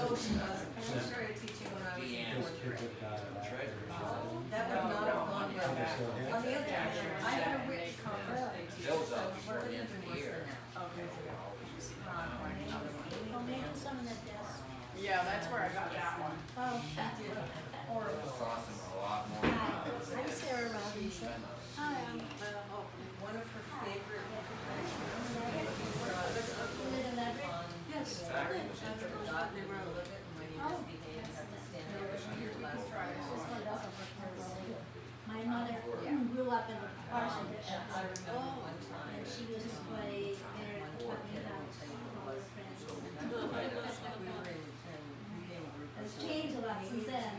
No, she wasn't. She started teaching when I was in fourth grade. That would not have gone well. On the other hand, I had a rich conversation teacher, so we're going to do worse than now. Okay. Oh, maybe some of that desk. Yeah, that's where I got that one. Oh, I'm Sarah Robinson. hi, One of her favorite you live in Leverett? Yes. Forgotten it a little bit, and when you misbehave, you have to stand there and your last try. My mother grew up in the parsonage. I remember one time. And she used to play there at the Putney House with all her friends. It's changed a lot since then.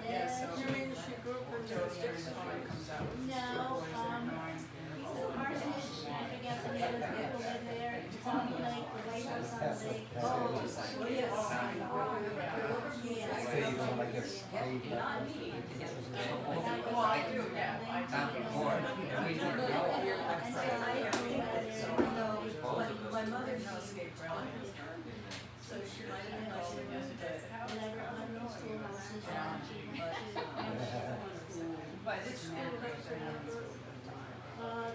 Yeah, so. You mean she grew up in Dixon? No, the parsonage, I forget the name of the people live there. It's on the lake, the White House on the lake. Oh, yes. Well, I do, yeah. I do. My mother knows Gabe Brown. So she might have known But it's school.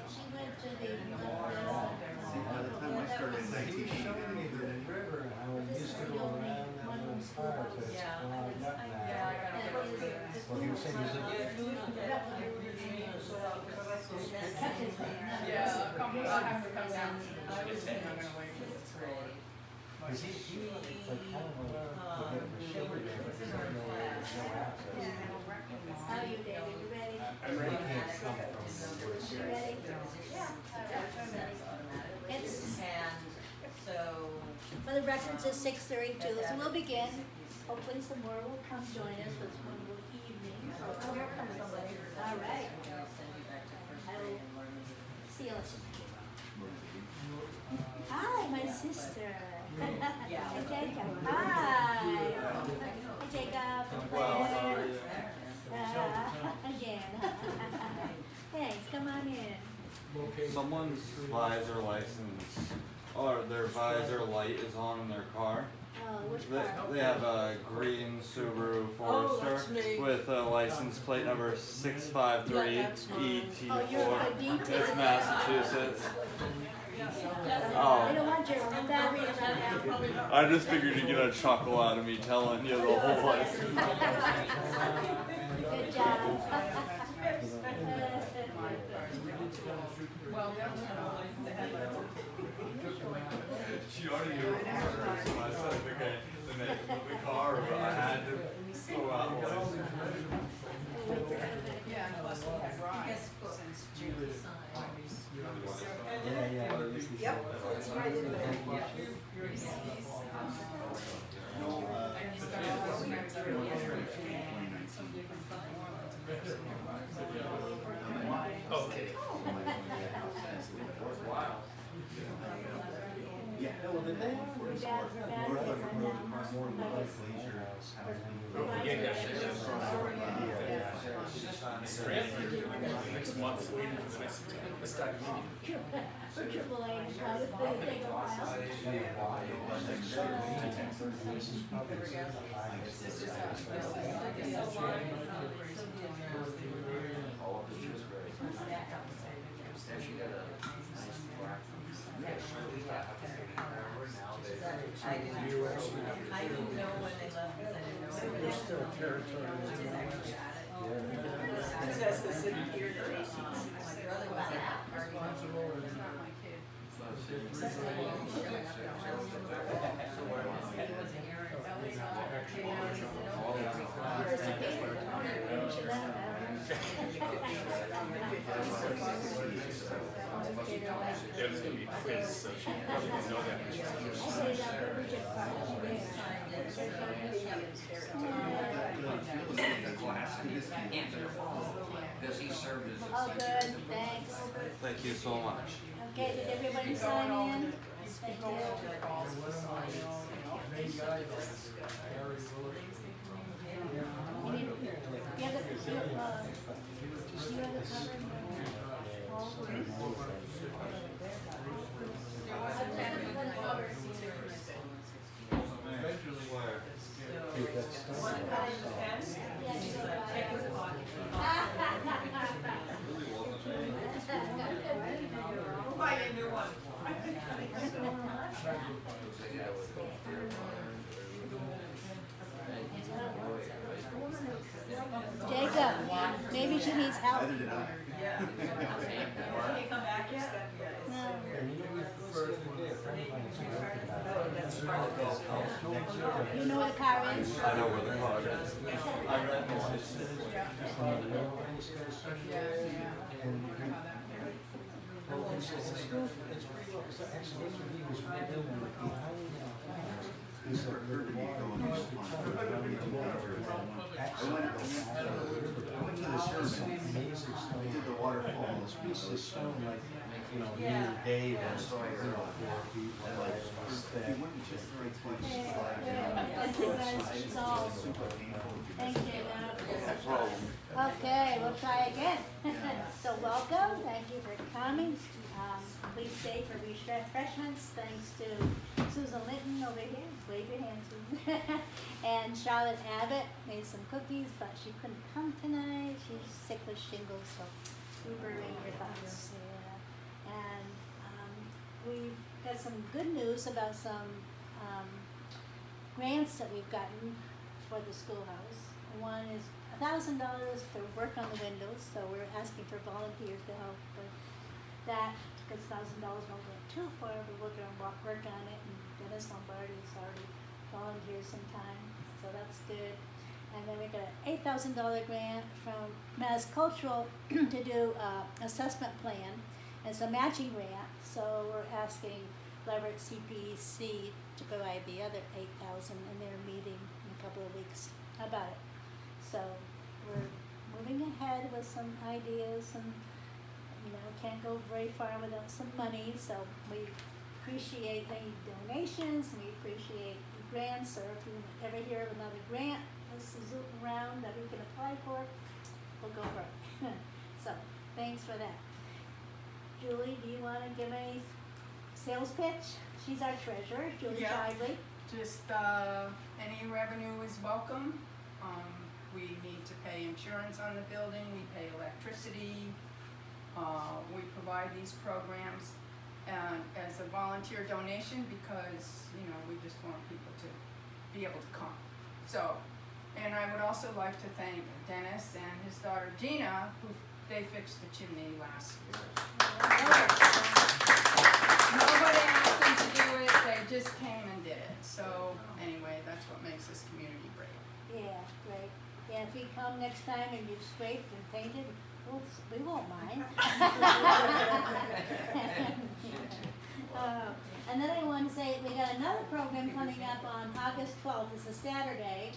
She went to the, By the time I started in 1980, River, how we used to go around and on cars, that's all I've got now. Well, he was saying, he's like, Yeah, I'll have to come down. I'm gonna wait for this grade. is he like, I don't know, look at a machine there, but there's no access. how are you, David? You ready? I'm ready. Can't come from where it's You at. ready? It's, And so, for the records, it's 6:32, so we'll begin. Hopefully some more will come join us for this wonderful evening. Oh, here comes somebody. All right. I'll send you back to first grade and learn. See you later. Hi, my sister. Hi, Jacob. Hi. Hi, Jacob. Again. Thanks, come on in. Someone's visor license or their visor light is on in their car. Which They, part? they have a green Subaru Oh, that's Forester me. with a license plate number 653ET4. Oh, you're a detail. It's Massachusetts. I Oh, don't want your battery to run out. I just figured you'd get a chuckle out of me telling you the whole license. Good job. Well, She already knew it was her, so I said, okay, the name of the car, but I had to go out and yeah, and plus we have rides Yes, book. since June. Yeah, yeah. Yep, it's right in there. Okay. Yeah, no, well, then they Your battery run out. more like leisure house. Next month, waiting for the next meeting. For triple A, it'll take a while. This is probably the highest. I didn't know when they left because I didn't know. They're still territory. That's the city here. My brother was at that party. It's not my kid. Yeah, there's gonna be a quiz, so she probably didn't know that. Because he served as Oh, good, thanks. Thank you so much. Okay, did everybody sign in? Thank Go you. over the calls, the sign, you know. You need, you have the, you have the cover? Where? needs help. Neither did I. Yeah. Can you come back yet? No. And you know, what's the other day, a friend of mine was talking about it. Next year, You know what a car is? I know where the car is. I read this. and you can, well, it's still, it's pretty well, so actually, that's what he was redoing with the highway now plans, is that the water used to come around the water. Actually, I went to the some ceremony. amazing I stone. did the waterfall. This piece of stone, like, you know, me and Dave, and, 4 feet wide, it was thick. You wouldn't just right through the Yeah, slide. yeah. Thank you guys. It's all- Super painful. Thank you. No problem. Okay, we'll try again. So welcome, thank you for coming. Please stay for refreshments. Thanks to Susan Linton over here. Wave your hand, Susan. And Charlotte Abbott made some cookies, but she couldn't come tonight. She's sick with shingles, so we were in your thoughts. Yeah. And we've got some good news about some grants that we've gotten for the schoolhouse. One is $1,000 to work on the windows, so we're asking for volunteers to help with that, because $1,000 won't go too far, but we're gonna work on it, and Dennis Lombardi's already volunteered some time, so that's good. And then we got an $8,000 grant from Mass Cultural to do assessment plan, and it's a matching grant, so we're asking Leverett CPC to provide the other $8,000, and they're meeting in a couple of weeks about it. So we're moving ahead with some ideas, and can't go very far without some money. So we appreciate any donations, and we appreciate the grants. Or if you ever hear of another grant that's around that we can apply for, we'll go for it. So thanks for that. Julie, do you want to give any sales pitch? She's our treasurer, Julie Shively. Just any revenue is welcome. We need to pay insurance on the building, we pay electricity, we provide these programs as a volunteer donation because, we just want people to be able to come. So, and I would also like to thank Dennis and his daughter Gina, who they fixed the chimney last year. Nobody asked them to do it, they just came and did it. So anyway, that's what makes this community great. Yeah, great. Yeah, if you come next time and you've scraped and painted, we won't mind. And then I want to say we got another program coming up on August 12th. It's a Saturday,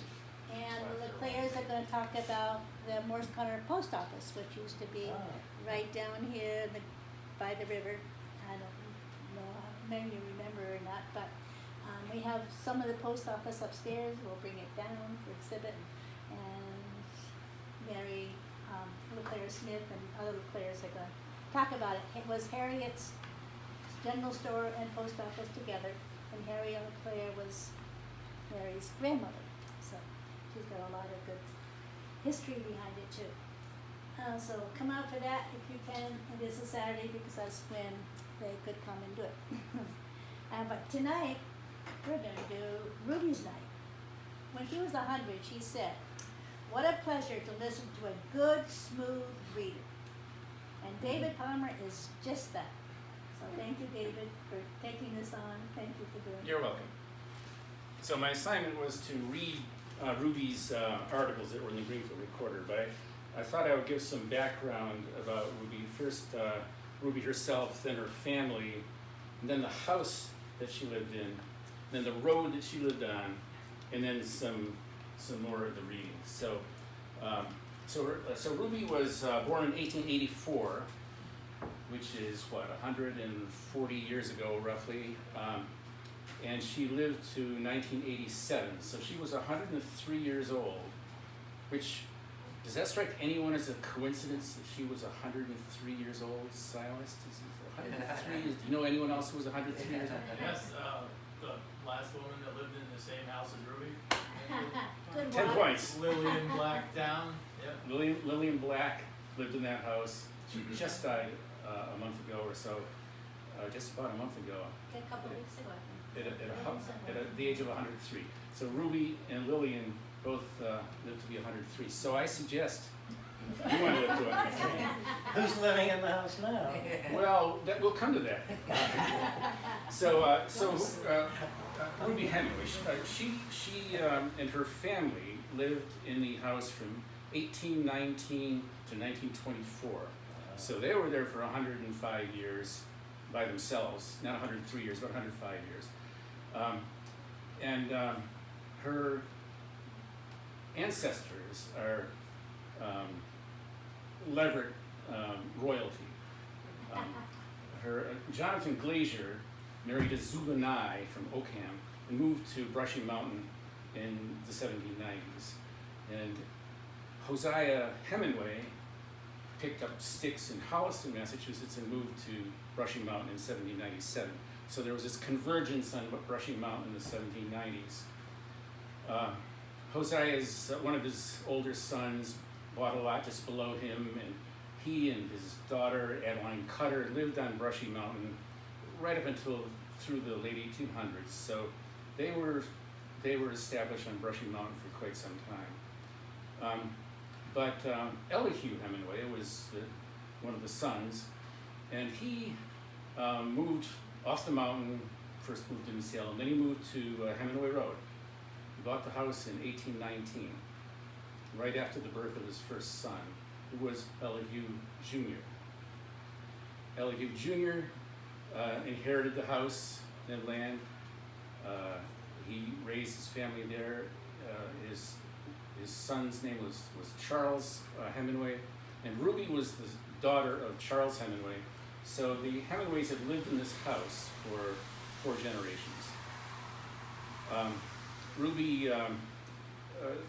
and the players are going to talk about the Morse Connor Post Office, which used to be right down here by the river. I don't know how many of you remember or not, but we have some of the post office upstairs. We'll bring it down for exhibit, and Mary, LeClaire Smith, and other players are going to talk about it. It was Harriet's general store and post office together, and Harriet LeClaire was Mary's grandmother, so she's got a lot of good history behind it too. So come out for that if you can. It is a Saturday because that's when they could come and do it. But tonight we're going to do Ruby's night. When she was 100, she said, "What a pleasure to listen to a good, smooth reader." And David Palmer is just that. So thank you, David, for taking this on. Thank you for doing it. You're welcome. So my assignment was to read Ruby's articles that were in the Greenfield Recorder, but I thought I would give some background about Ruby. First, Ruby herself, then her family, and then the house that she lived in, then the road that she lived on, and then some more of the reading. So Ruby was born in 1884, which is 140 years ago roughly, and she lived to 1987. So she was 103 years old, which, does that strike anyone as a coincidence that she was 103 years old, Silas? Is 103? Do you know anyone else who was 103 years old? Yes, the last woman that lived in the same house as Ruby. Good 10 one. points. Lillian Blackdown. Yep. Lillian Black lived in that house. She just died a month ago or so, just about a month ago, A couple weeks ago, I think. at the age of 103. So Ruby and Lillian both lived to be 103. So I suggest You want to live to 103. Who's living in the house now? Well, we'll come to that. Ruby Hemenway, she and her family lived in the house from 1819 to 1924. So they were there for 105 years by themselves, not 103 years, but 105 years. Her ancestors are Leverett royalty. Jonathan Glazier married a Zubanai from Oakham and moved to Brushy Mountain in the 1790s. And Hosea Hemenway picked up sticks in Holliston, Massachusetts, and moved to Brushy Mountain in 1797. So there was this convergence on Brushy Mountain in the 1790s. Hosea's, one of his older sons, bought a lot just below him, and he and his daughter, Adeline Cutter, lived on Brushy Mountain right up until through the late 1800s. So they were established on Brushy Mountain for quite some time. Elihu Hemenway was one of the sons, and he moved off the mountain, first moved to New Salem, then he moved to Hemenway Road. He bought the house in 1819, right after the birth of his first son, who was Elihu Jr. Elihu Jr. Inherited the house and land. He raised his family there. His son's name was Charles Hemenway, and Ruby was the daughter of Charles Hemenway. So the Hemenways had lived in this house for 4 generations. Ruby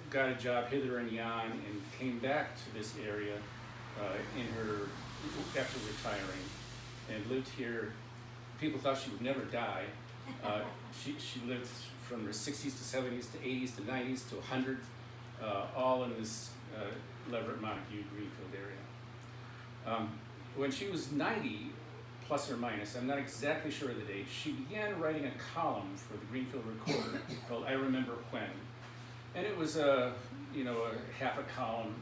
got a job hither and yon and came back to this area after retiring, and lived here. People thought she would never die. She lived from her 60s to 70s to 80s to 90s to 100, all in this Leverett, Montague, Greenfield area. When she was 90, plus or minus, I'm not exactly sure of the date, she began writing a column for the Greenfield Recorder called I Remember When. And it was a half a column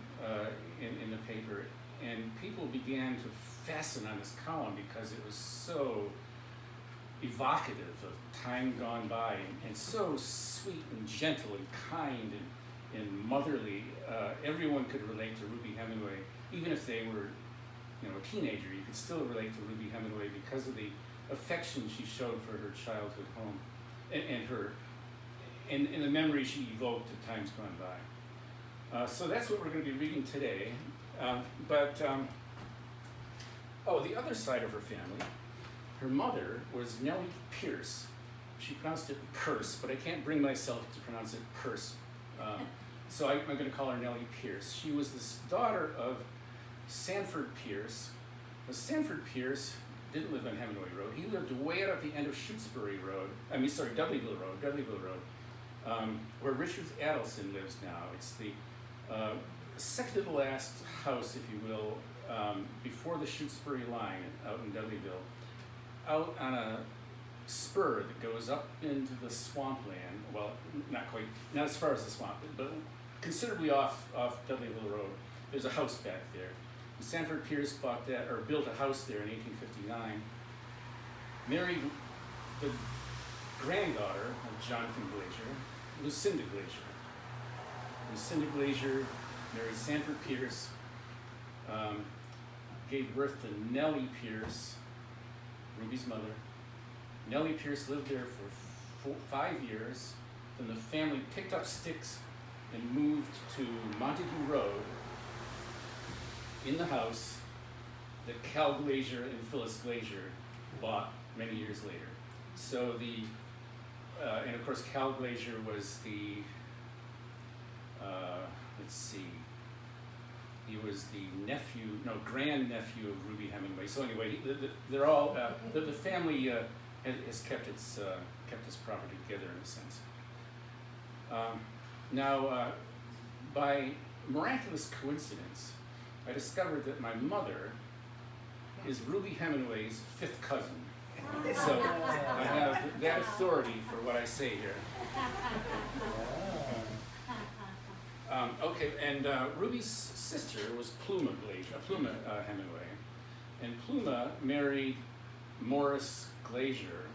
in the paper, and people began to fasten on this column because it was so evocative of time gone by, and so sweet and gentle and kind and motherly. Everyone could relate to Ruby Hemenway, even if they were a teenager. You could still relate to Ruby Hemenway because of the affection she showed for her childhood home and the memories she evoked of times gone by. So that's what we're going to be reading today. The other side of her family, her mother was Nellie Pierce. She pronounced it Purse, but I can't bring myself to pronounce it Purse. So I'm going to call her Nellie Pierce. She was the daughter of Sanford Pierce. Now, Sanford Pierce didn't live on Hemenway Road. He lived way out at the end of Dudleyville Road, where Richard Adelson lives now. It's the second to the last house, if you will, before the Shutesbury line out in Dudleyville, out on a spur that goes up into the swampland. Well, not as far as the swamp, but considerably off Dudleyville Road. There's a house back there. And Sanford Pierce built a house there in 1859. Married the granddaughter of Jonathan Glazier, Lucinda Glazier. Lucinda Glazier married Sanford Pierce, gave birth to Nellie Pierce, Ruby's mother. Nellie Pierce lived there for 5 years. Then the family picked up sticks and moved to Montague Road in the house that Cal Glazier and Phyllis Glazier bought many years later. So and of course Cal Glazier was the, he was the grandnephew of Ruby Hemenway. So anyway, they're all, the family has kept its property together in a sense. By miraculous coincidence, I discovered that my mother is Ruby Hemenway's 5th cousin. So I have that authority for what I say here. Okay, and Ruby's sister was Pluma Hemenway, and Pluma married Morris Glazier,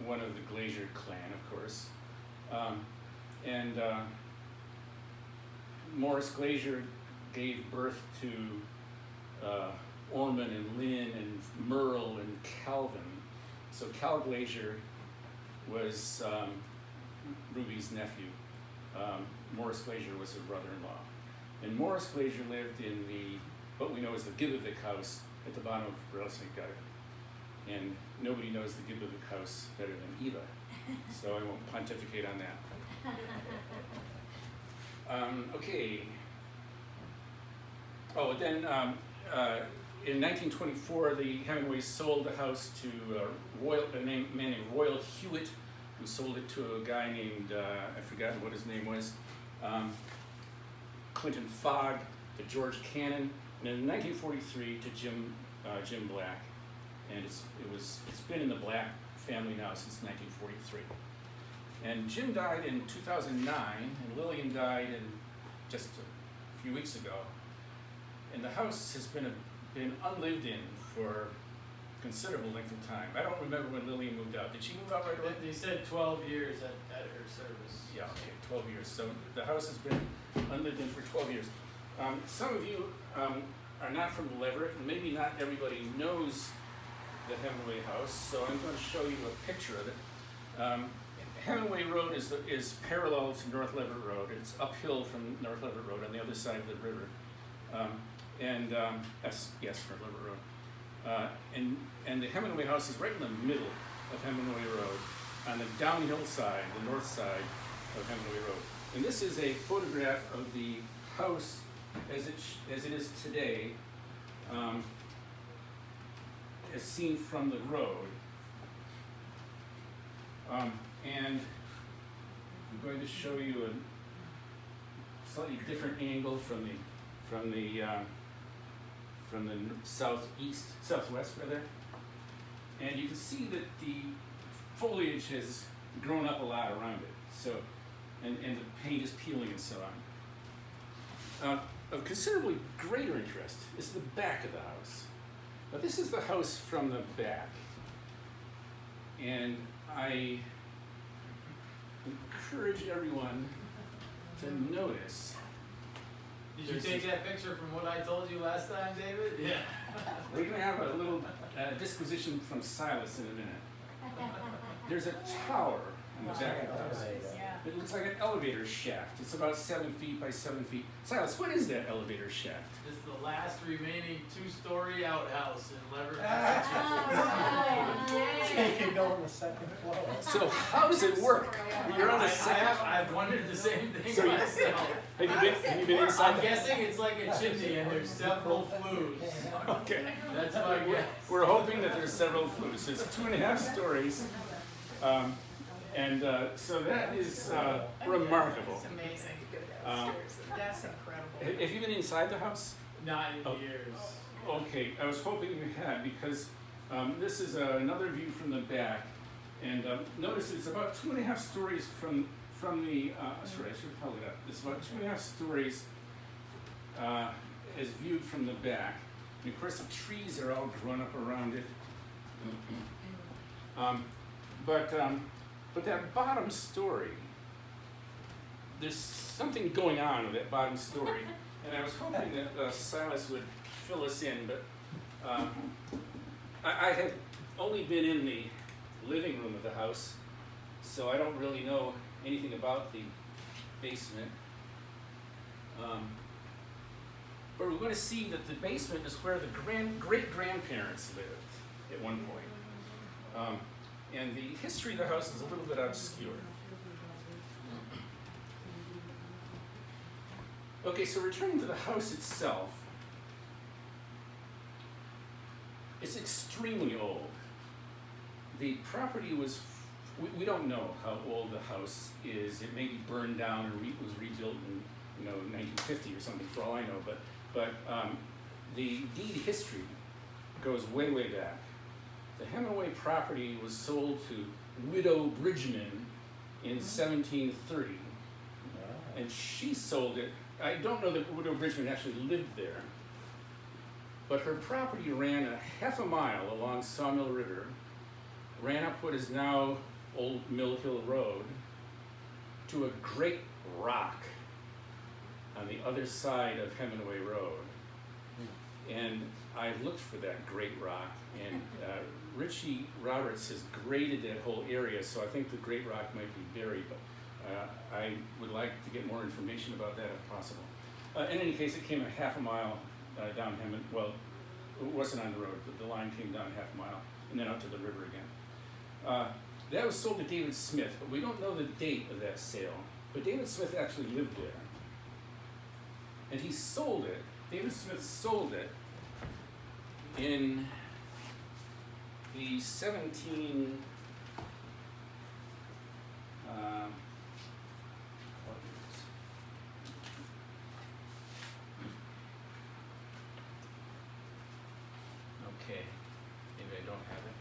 one of the Glazier clan, of course, and Morris Glazier gave birth to Orman and Lynn and Merle and Calvin. So Cal Glazier was Ruby's nephew. Morris Glazier was her brother-in-law. And Morris Glazier lived in what we know as the Gibovic house at the bottom of Rattlesnake Gutter. And nobody knows the Gibovic house better than Eva, so I won't pontificate on that. Okay. Oh, then in 1924, the Hemenways sold the house to a man named Royal Hewitt, who sold it to a guy named, I forgot what his name was, Clinton Fogg, to George Cannon, and in 1943 to Jim Black. And it's been in the Black family now since 1943. And Jim died in 2009, and Lillian died just a few weeks ago. And the house has been unlived in for a considerable length of time. I don't remember when Lillian moved out. Did she move out right away? They said 12 years at her service. Yeah, okay, 12 years. So the house has been unlived in for 12 years. Some of you are not from Leverett, and maybe not everybody knows the Hemenway house, so I'm going to show you a picture of it. Hemenway Road is parallel to North Leverett Road. It's uphill from North Leverett Road on the other side of the river. Yes, North Leverett Road. And the Hemenway house is right in the middle of Hemenway Road, on the downhill side, the north side of Hemenway Road. And this is a photograph of the house as it is today, as seen from the road. And I'm going to show you a slightly different angle from the southwest rather. And you can see that the foliage has grown up a lot around it. So, and the paint is peeling and so on. Of considerably greater interest is the back of the house. Now this is the house from the back. And I encourage everyone to notice. Did you take that picture from what I told you last time, David? Yeah. We're going to have a little disquisition from Silas in a minute. There's a tower in the back of the house. It looks like an elevator shaft. It's about 7 feet by 7 feet. Silas, what is that elevator shaft? It's the last remaining 2-story outhouse in Leverett, You can go on the second floor. So how does it work? You're on the second. I've wondered the same thing So myself. Have you been inside? I'm guessing it's like a chimney and there's several flues. Okay. That's my guess. We're hoping that there's several flues. It's 2.5 stories. So that is remarkable. It's amazing. Um, That's incredible. Have you been inside the house? Not in Oh. years. Okay, I was hoping you had, because this is another view from the back. And notice it's about 2.5 stories from the, sorry, I should have held it up. It's about 2.5 stories as viewed from the back. And of course the trees are all grown up around it. But that bottom story, there's something going on with that bottom story. And I was hoping that Silas would fill us in, but I have only been in the living room of the house, so I don't really know anything about the basement. But we're going to see that the basement is where the great-grandparents lived at one point. And the history of the house is a little bit obscure. Okay, so returning to the house itself, it's extremely old. The property was, we don't know how old the house is. It may be burned down or was rebuilt in 1950 or something, for all I know. But the deed history goes way, way back. The Hemenway property was sold to Widow Bridgman in 1730. and she sold it. I don't know that Widow Bridgman actually lived there, but her property ran a half a mile along Sawmill River, ran up what is now Old Mill Hill Road, to a great rock on the other side of Hemenway Road. And I looked for that great rock, and Richie Roberts has graded that whole area, so I think the great rock might be buried, but I would like to get more information about that if possible. In any case, it came a half a mile down well, it wasn't on the road, but the line came down half a mile, and then out to the river again. That was sold to David Smith, but we don't know the date of that sale. But David Smith actually lived there. And he sold it, David Smith sold it in the 17, okay, maybe I don't have it.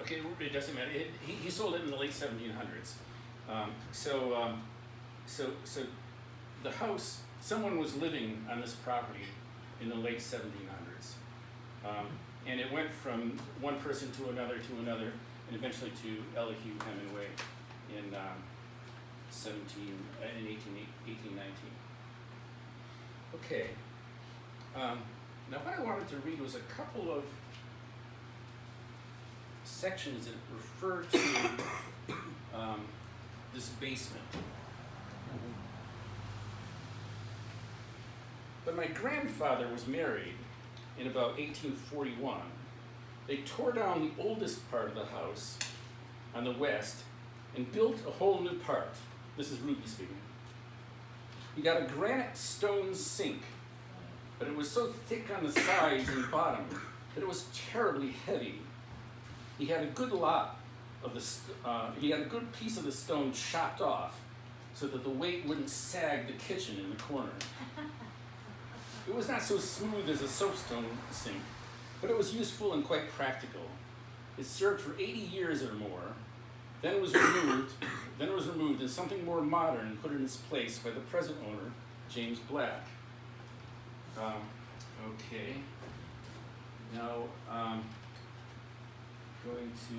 Okay, it doesn't matter. He sold it in the late 1700s. So the house, someone was living on this property in the late 1700s. And it went from one person to another, and eventually to Elihu Hemenway in 1819. Okay. Now what I wanted to read was a couple of sections that refer to this basement. When my grandfather was married in about 1841, they tore down the oldest part of the house on the west and built a whole new part. This is Ruby speaking. He got a granite stone sink, but it was so thick on the sides and bottom that it was terribly heavy. He had a good lot of he had a good piece of the stone chopped off so that the weight wouldn't sag the kitchen in the corner. It was not so smooth as a soapstone sink, but it was useful and quite practical. It served for 80 years or more. Then it was removed, and something more modern put in its place by the present owner, James Black. Okay. Now, going to...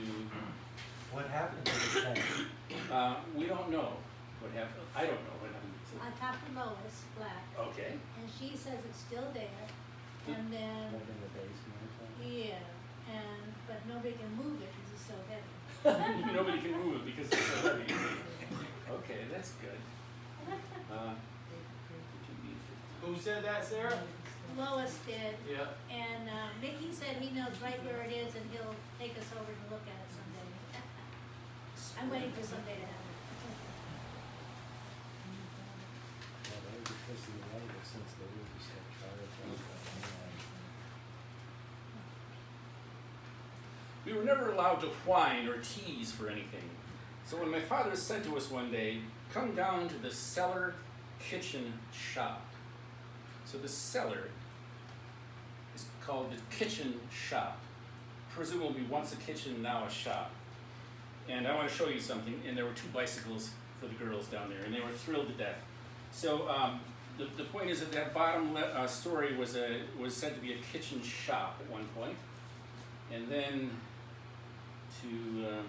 What happened to the tank? We don't know what happened. I don't know what happened. I talked to Lois Black, Okay. and she says it's still there, and then, Like in the basement or something? yeah, but nobody can move it because it's so heavy. Nobody can move it because it's so heavy. Okay, that's good. Who said that, Sarah? Lois did, Yeah. and Mickey said he knows right where it is, and he'll take us over to look at it someday. I'm waiting for someday to have it. Yeah, that was because of the light, since they were just like trying to We were never allowed to whine or tease for anything. So when my father said to us one day, "Come down to the cellar kitchen shop." So the cellar is called the kitchen shop. Presumably once a kitchen, now a shop. And I want to show you something, and there were 2 bicycles for the girls down there, and they were thrilled to death. So the point is that bottom story was said to be a kitchen shop at one point. And then to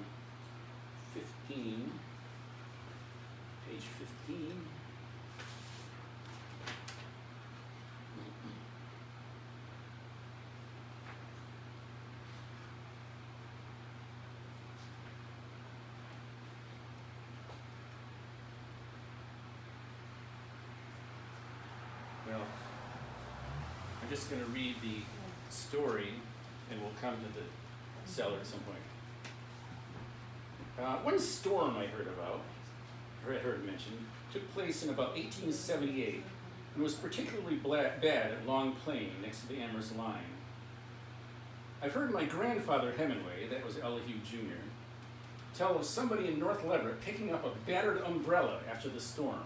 15, page 15. Well, I'm just going to read the story, and we'll come to the cellar at some point. One storm I heard mentioned, took place in about 1878, and was particularly bad at Long Plain, next to the Amherst line. I've heard my grandfather Hemenway, that was Elihu Jr., tell of somebody in North Leverett picking up a battered umbrella after the storm.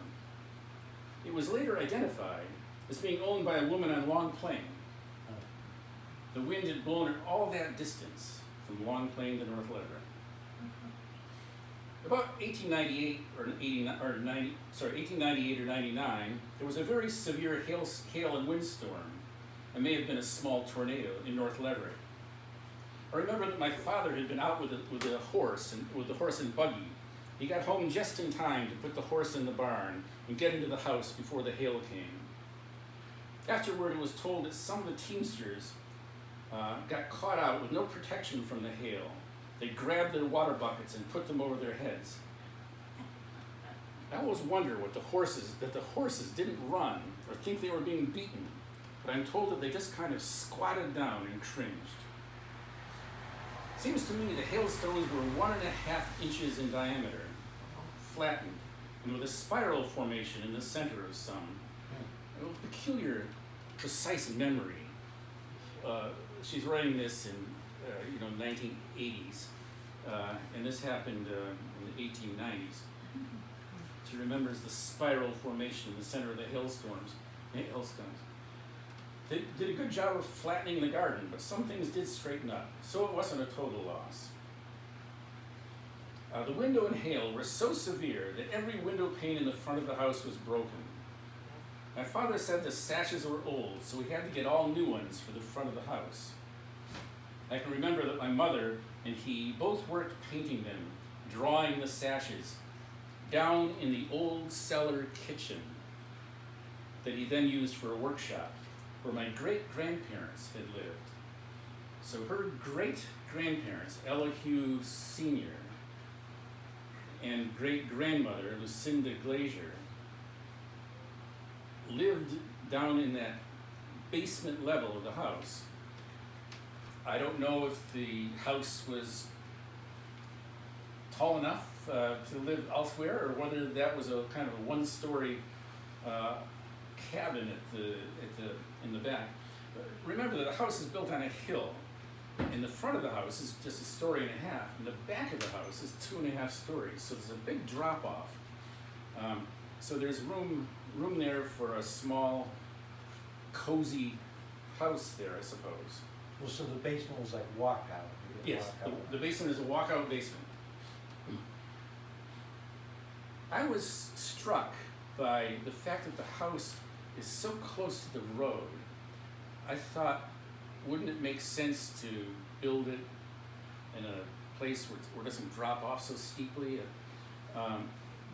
It was later identified as being owned by a woman on Long Plain. The wind had blown it all that distance from Long Plain to North Leverett. About 1898 or 1898 or 99, there was a very severe hail and windstorm. It may have been a small tornado in North Leverett. I remember that my father had been out with the horse and buggy. He got home just in time to put the horse in the barn and get into the house before the hail came. Afterward, it was told that some of the teamsters got caught out with no protection from the hail. They grabbed their water buckets and put them over their heads. I always wonder that the horses didn't run or think they were being beaten, but I'm told that they just kind of squatted down and cringed. Seems to me the hailstones were 1.5 inches in diameter, flattened, and with a spiral formation in the center of some. A peculiar, precise memory. She's writing this in 1980s, and this happened in the 1890s. She remembers the spiral formation in the center of the hailstones. They did a good job of flattening the garden, but some things did straighten up, so it wasn't a total loss. The wind and hail were so severe that every window pane in the front of the house was broken. My father said the sashes were old, so we had to get all new ones for the front of the house. I can remember that my mother and he both worked painting them, drawing the sashes, down in the old cellar kitchen that he then used for a workshop, where my great-grandparents had lived. So her great-grandparents, Ella Hughes Sr., and great-grandmother, Lucinda Glazier, lived down in that basement level of the house. I don't know if the house was tall enough to live elsewhere, or whether that was a kind of a one-story cabin in the back. But remember that the house is built on a hill, and the front of the house is just 1.5 stories, and the back of the house is 2.5 stories. So there's a big drop-off. So there's room there for a small, cozy house there, I suppose. Well, so the basement was like walkout. Yes, the basement is a walkout basement. I was struck by the fact that the house is so close to the road. I thought, wouldn't it make sense to build it in a place where it doesn't drop off so steeply?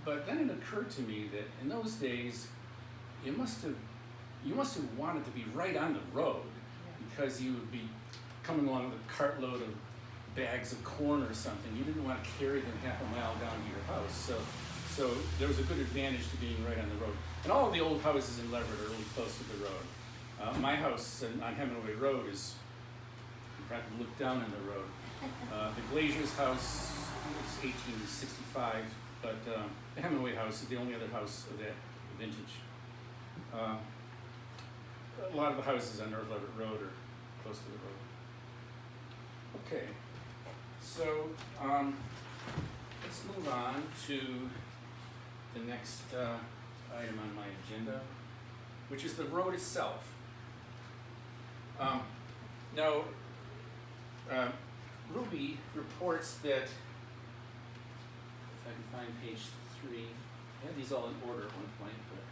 But then it occurred to me that in those days, you must have wanted to be right on the road, because you would be coming along with a cartload of bags of corn or something. You didn't want to carry them 1/2 mile down to your house. So there was a good advantage to being right on the road. And all of the old houses in Leverett are really close to the road. My house on Hemenway Road is, you probably look down on the road. The Glazier's house is 1865, but the Hemenway house is the only other house of that vintage. A lot of the houses on North Leverett Road are close to the road. Okay, so let's move on to the next item on my agenda, which is the road itself. Now, Ruby reports that, if I can find page 3, I had these all in order at one point, but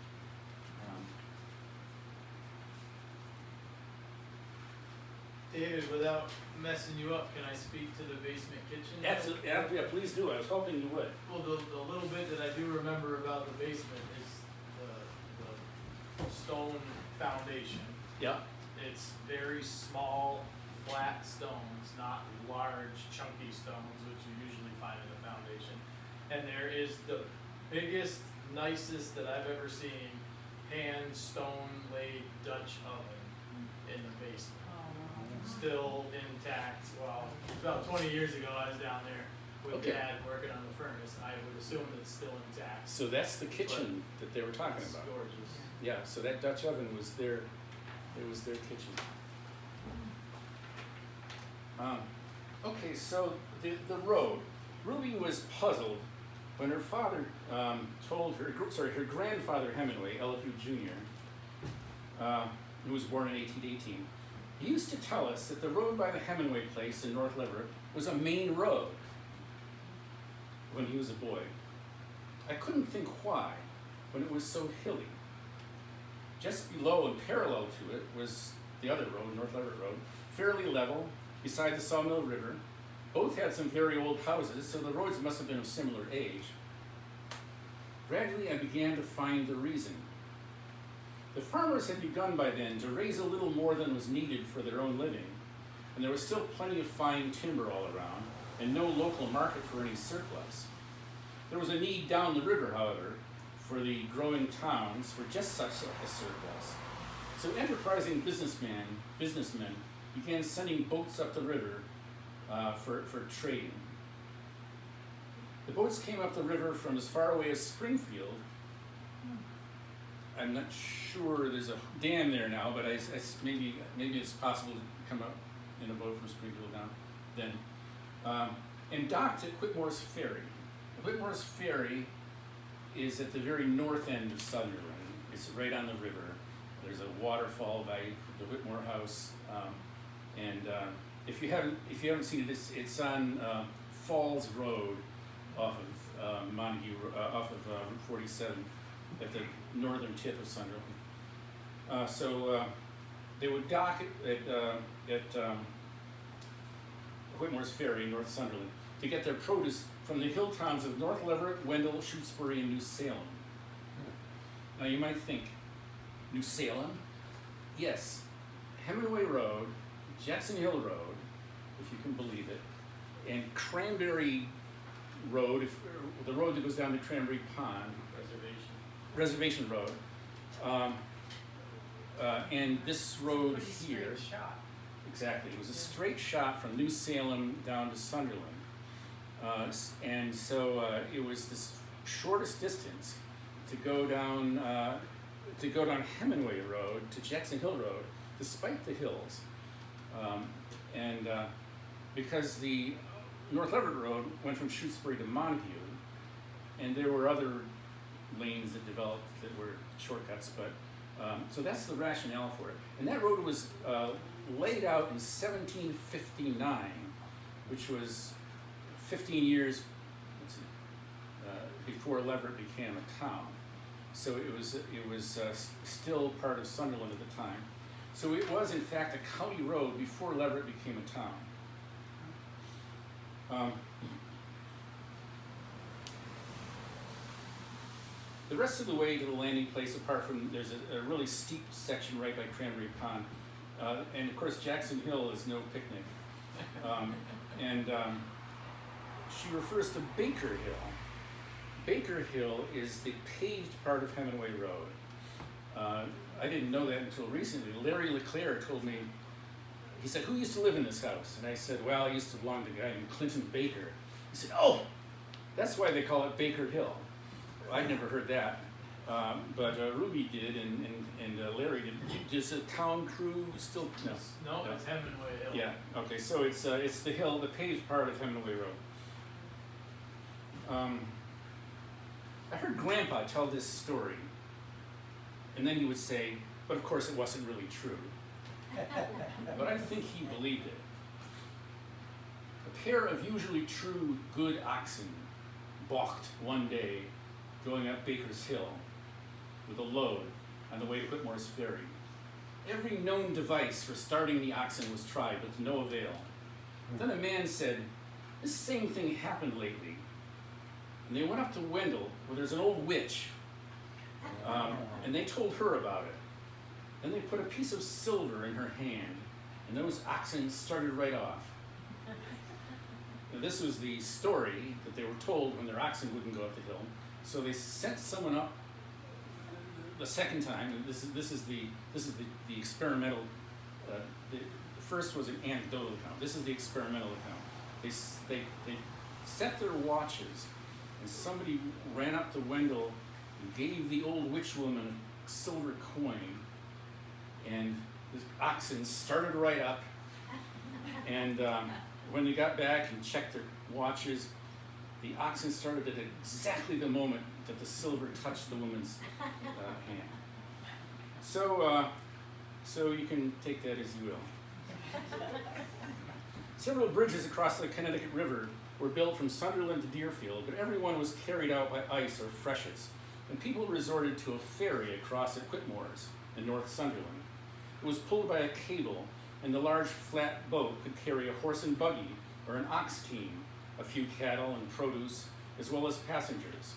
David, without messing you up, can I speak to the basement kitchen? absolutely, yeah, please do. I was hoping you would. Well, the little bit that I do remember about the basement is the stone foundation. Yeah. It's very small, flat stones, not large, chunky stones, which you usually find in a foundation. And there is the biggest, nicest that I've ever seen hand stone laid Dutch oven in the basement. Still intact. Well, about 20 years ago I was down there with Okay. Dad working on the furnace. I would assume it's still intact. So that's the kitchen that they were talking It's about. gorgeous. Yeah, so that Dutch oven was their kitchen. Okay, so the road. Ruby was puzzled when her father told her, her grandfather Hemenway, Ella Hughes Jr., who was born in 1818, He used to tell us that the road by the Hemenway place in North Leverett was a main road when he was a boy. I couldn't think why, when it was so hilly. Just below and parallel to it was the other road, North Leverett Road, fairly level, beside the Sawmill River. Both had some very old houses, so the roads must have been of similar age. Gradually, I began to find the reason. The farmers had begun by then to raise a little more than was needed for their own living, and there was still plenty of fine timber all around, and no local market for any surplus. There was a need down the river, however, for the growing towns for just such a surplus. So enterprising businessmen began sending boats up the river for trading. The boats came up the river from as far away as Springfield. I'm not sure, there's a dam there now, but maybe it's possible to come up in a boat from Springfield down then. And docked at Whitmore's Ferry. Whitmore's Ferry is at the very north end of Sunderland. It's right on the river. There's a waterfall by the Whitmore House, and if you haven't seen it, it's on Falls Road off of Montague, off of Route 47 at the northern tip of Sunderland. So they would dock at Whitmore's Ferry, North Sunderland, to get their produce from the hill towns of North Leverett, Wendell, Shutesbury, and New Salem. Now you might think, New Salem? Yes, Hemenway Road, Jackson Hill Road, if you can believe it, and Cranberry Road, the road that goes down to Cranberry Pond. Reservation Road. And this road here. Shot. Exactly, it was a straight shot from New Salem down to Sunderland. And so it was this shortest distance to go down Hemenway Road to Jackson Hill Road, despite the hills. Because the North Leverett Road went from Shutesbury to Montague, and there were other lanes that developed that were shortcuts, but so that's the rationale for it. And that road was laid out in 1759, which was 15 years before Leverett became a town. So it was still part of Sunderland at the time. So it was in fact a county road before Leverett became a town. The rest of the way to the landing place, apart from there's a really steep section right by Cranberry Pond, and of course Jackson Hill is no picnic. She refers to Baker Hill. Baker Hill is the paved part of Hemenway Road. I didn't know that until recently. Larry LeClaire told me, he said, "Who used to live in this house?" And I said, "Well, I used to belong to a guy named Clinton Baker." He said, "Oh, that's why they call it Baker Hill." Well, I'd never heard that, but Ruby did, and Larry did. Does the town crew still? No, it's Hemenway Hill. Yeah. Okay. So it's the hill, the paved part of Hemenway Road. I heard Grandpa tell this story, and then he would say, "But of course, it wasn't really true." But I think he believed it. A pair of usually true, good oxen balked one day going up Baker's Hill with a load on the way to Whitmore's Ferry. Every known device for starting the oxen was tried, but to no avail. Then a man said, "This same thing happened lately." And they went up to Wendell, where there's an old witch, and they told her about it. Then they put a piece of silver in her hand, and those oxen started right off. Now, this was the story that they were told when their oxen wouldn't go up the hill. So they sent someone up the second time. And this is the experimental. The first was an anecdotal account. This is the experimental account. They set their watches, and somebody ran up to Wendell and gave the old witch woman a silver coin. And the oxen started right up, and when they got back and checked their watches, the oxen started at exactly the moment that the silver touched the woman's hand. So you can take that as you will. Several bridges across the Connecticut River were built from Sunderland to Deerfield, but every one was carried out by ice or freshets, and people resorted to a ferry across at Whitmore's in North Sunderland. It was pulled by a cable, and the large flat boat could carry a horse and buggy or an ox team, a few cattle and produce, as well as passengers.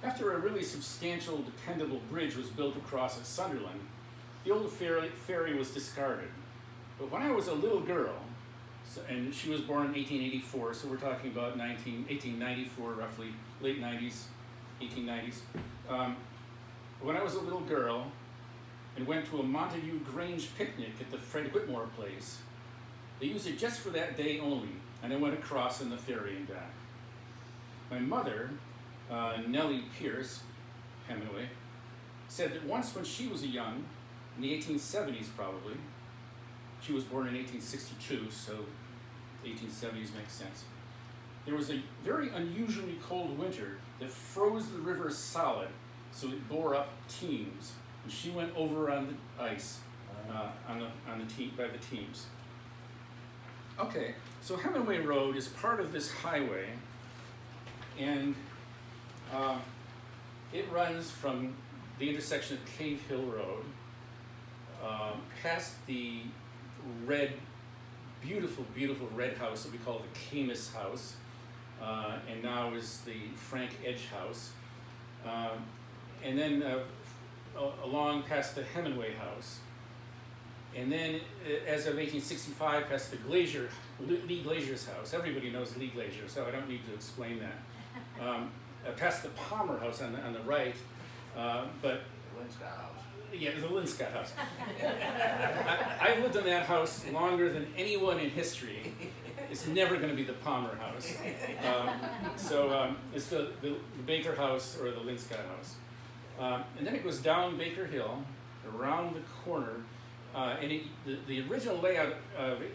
After a really substantial, dependable bridge was built across at Sunderland, the old ferry was discarded. But when I was a little girl, and she was born in 1884, so we're talking about 1894, roughly, late 90s, 1890s. When I was a little girl and went to a Montague Grange picnic at the Fred Whitmore place, they used it just for that day only, and I went across in the ferry and back. My mother, Nellie Pierce, Hemenway, said that once when she was young, in the 1870s probably, she was born in 1862, so 1870s makes sense. There was a very unusually cold winter that froze the river solid, so it bore up teams, and she went over on the ice by the teams. Okay, so Hemenway Road is part of this highway, and it runs from the intersection of Cave Hill Road, past the red, beautiful, beautiful red house that we call the Camus House, and now is the Frank Edge House, and then along past the Hemenway House, and then as of 1865 past the Lee Glazier's house. Everybody knows Lee Glazier, so I don't need to explain that. Past the Palmer House on the right, but Linscott House. yeah, the Linscott House. I've lived in that house longer than anyone in history. It's never going to be the Palmer House. So it's the Baker House or the Linscott House. And then it goes down Baker Hill, around the corner, and the original layout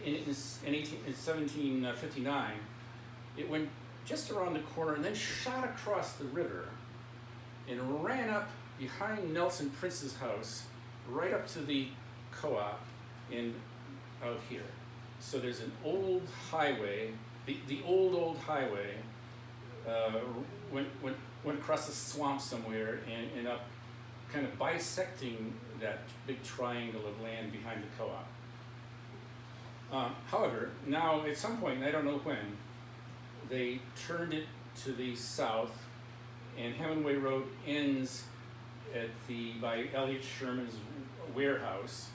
in 1759, it went just around the corner and then shot across the river and ran up behind Nelson Prince's house, right up to the co-op and out here. So there's an old highway, the old highway went across the swamp somewhere and up, kind of bisecting that big triangle of land behind the co-op. However, now at some point, I don't know when, they turned it to the south, and Hemenway Road ends by Elliott Sherman's warehouse,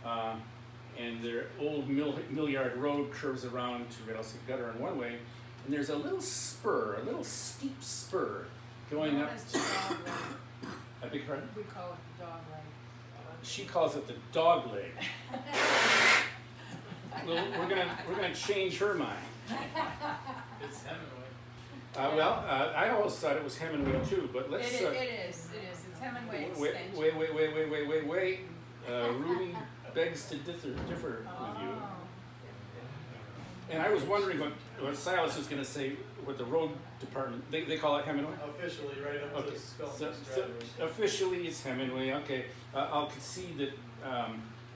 and their old mill yard road curves around to Rattlesnake Gutter in one way, and there's a little spur, a little steep spur going up. It's the dog leg. I beg your pardon? We call it the dog leg. She calls it the dog leg. Well, we're gonna change her mind. It's Hemenway. I always thought it was Hemenway too, but let's. It is. It's Hemenway extension. Wait. Ruby begs to differ with you. And I was wondering what Silas was going to say, what the road department, they call it Hemenway? Officially, right up Okay, to Skelton's so driveway. officially it's Hemenway, okay. I'll concede that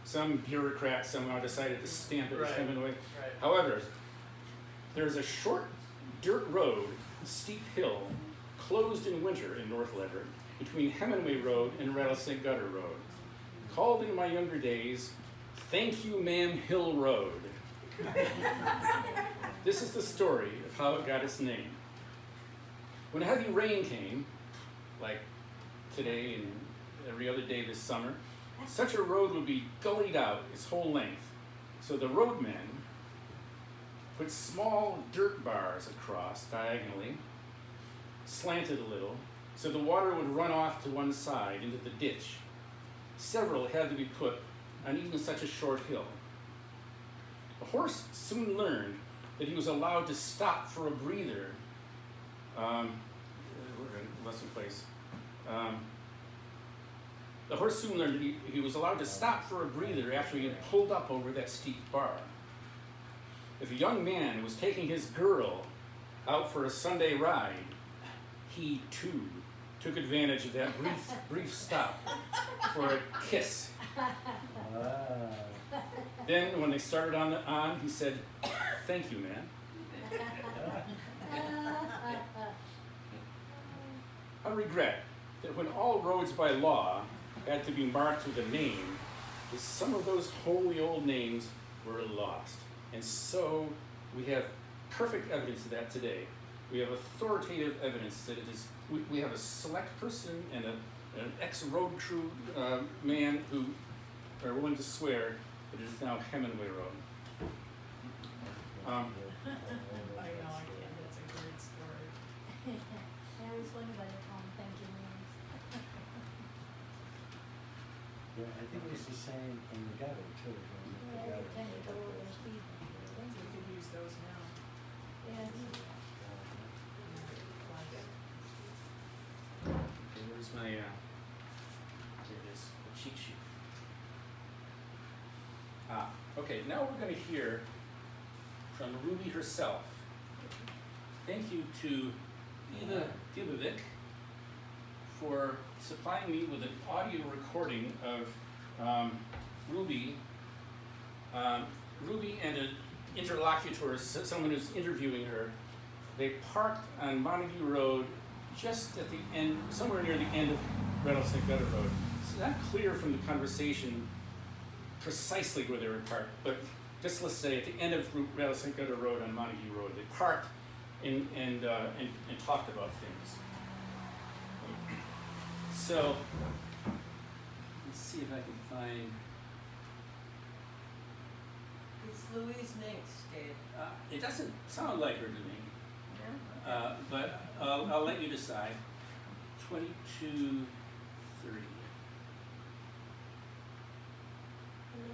some bureaucrat somehow decided to stamp it as Right. Hemenway. Right. However, there's a short dirt road, steep hill, closed in winter in North Leverett, between Hemenway Road and Rattlesnake Gutter Road, called in my younger days, Thank You Ma'am Hill Road. This is the story of how it got its name. When heavy rain came, like today and every other day this summer, such a road would be gullied out its whole length. So the roadmen put small dirt bars across diagonally, slanted a little, so the water would run off to one side into the ditch. Several had to be put on even such a short hill. The horse soon learned that he was allowed to stop for a breather. We're in lesson place. The horse soon learned that he was allowed to stop for a breather after he had pulled up over that steep bar. If a young man was taking his girl out for a Sunday ride, he too took advantage of that brief stop for a kiss. Then when they started on, he said, "Thank you, man." I regret that when all roads by law had to be marked with a name, that some of those holy old names were lost. And so we have perfect evidence of that today. We have authoritative evidence that it is, we have a select person and an ex-road crew man who are willing to swear that it is now Hemenway Road. I know, I can't, that's a great story. I always wonder why they call them thank you names. Yeah, I think it's the same in the gutter too. Yeah, they tend to go over their speed. We could use those now. Yes. Okay, where's my, here it is, the cheat sheet. Okay, now we're going to hear from Ruby herself. Thank you to Eva Gibovic for supplying me with an audio recording of Ruby and an interlocutor, someone who's interviewing her. They parked on Montague Road just at the end, somewhere near the end of Rattlesnake Gutter Road. It's not clear from the conversation precisely where they were parked, but just let's say at the end of Rattlesnake Gutter Road on Montague Road, they parked and talked about things. So let's see if I can find. It's Louise Minx, Dave. It doesn't sound like her to me, but I'll let you decide. 22:30.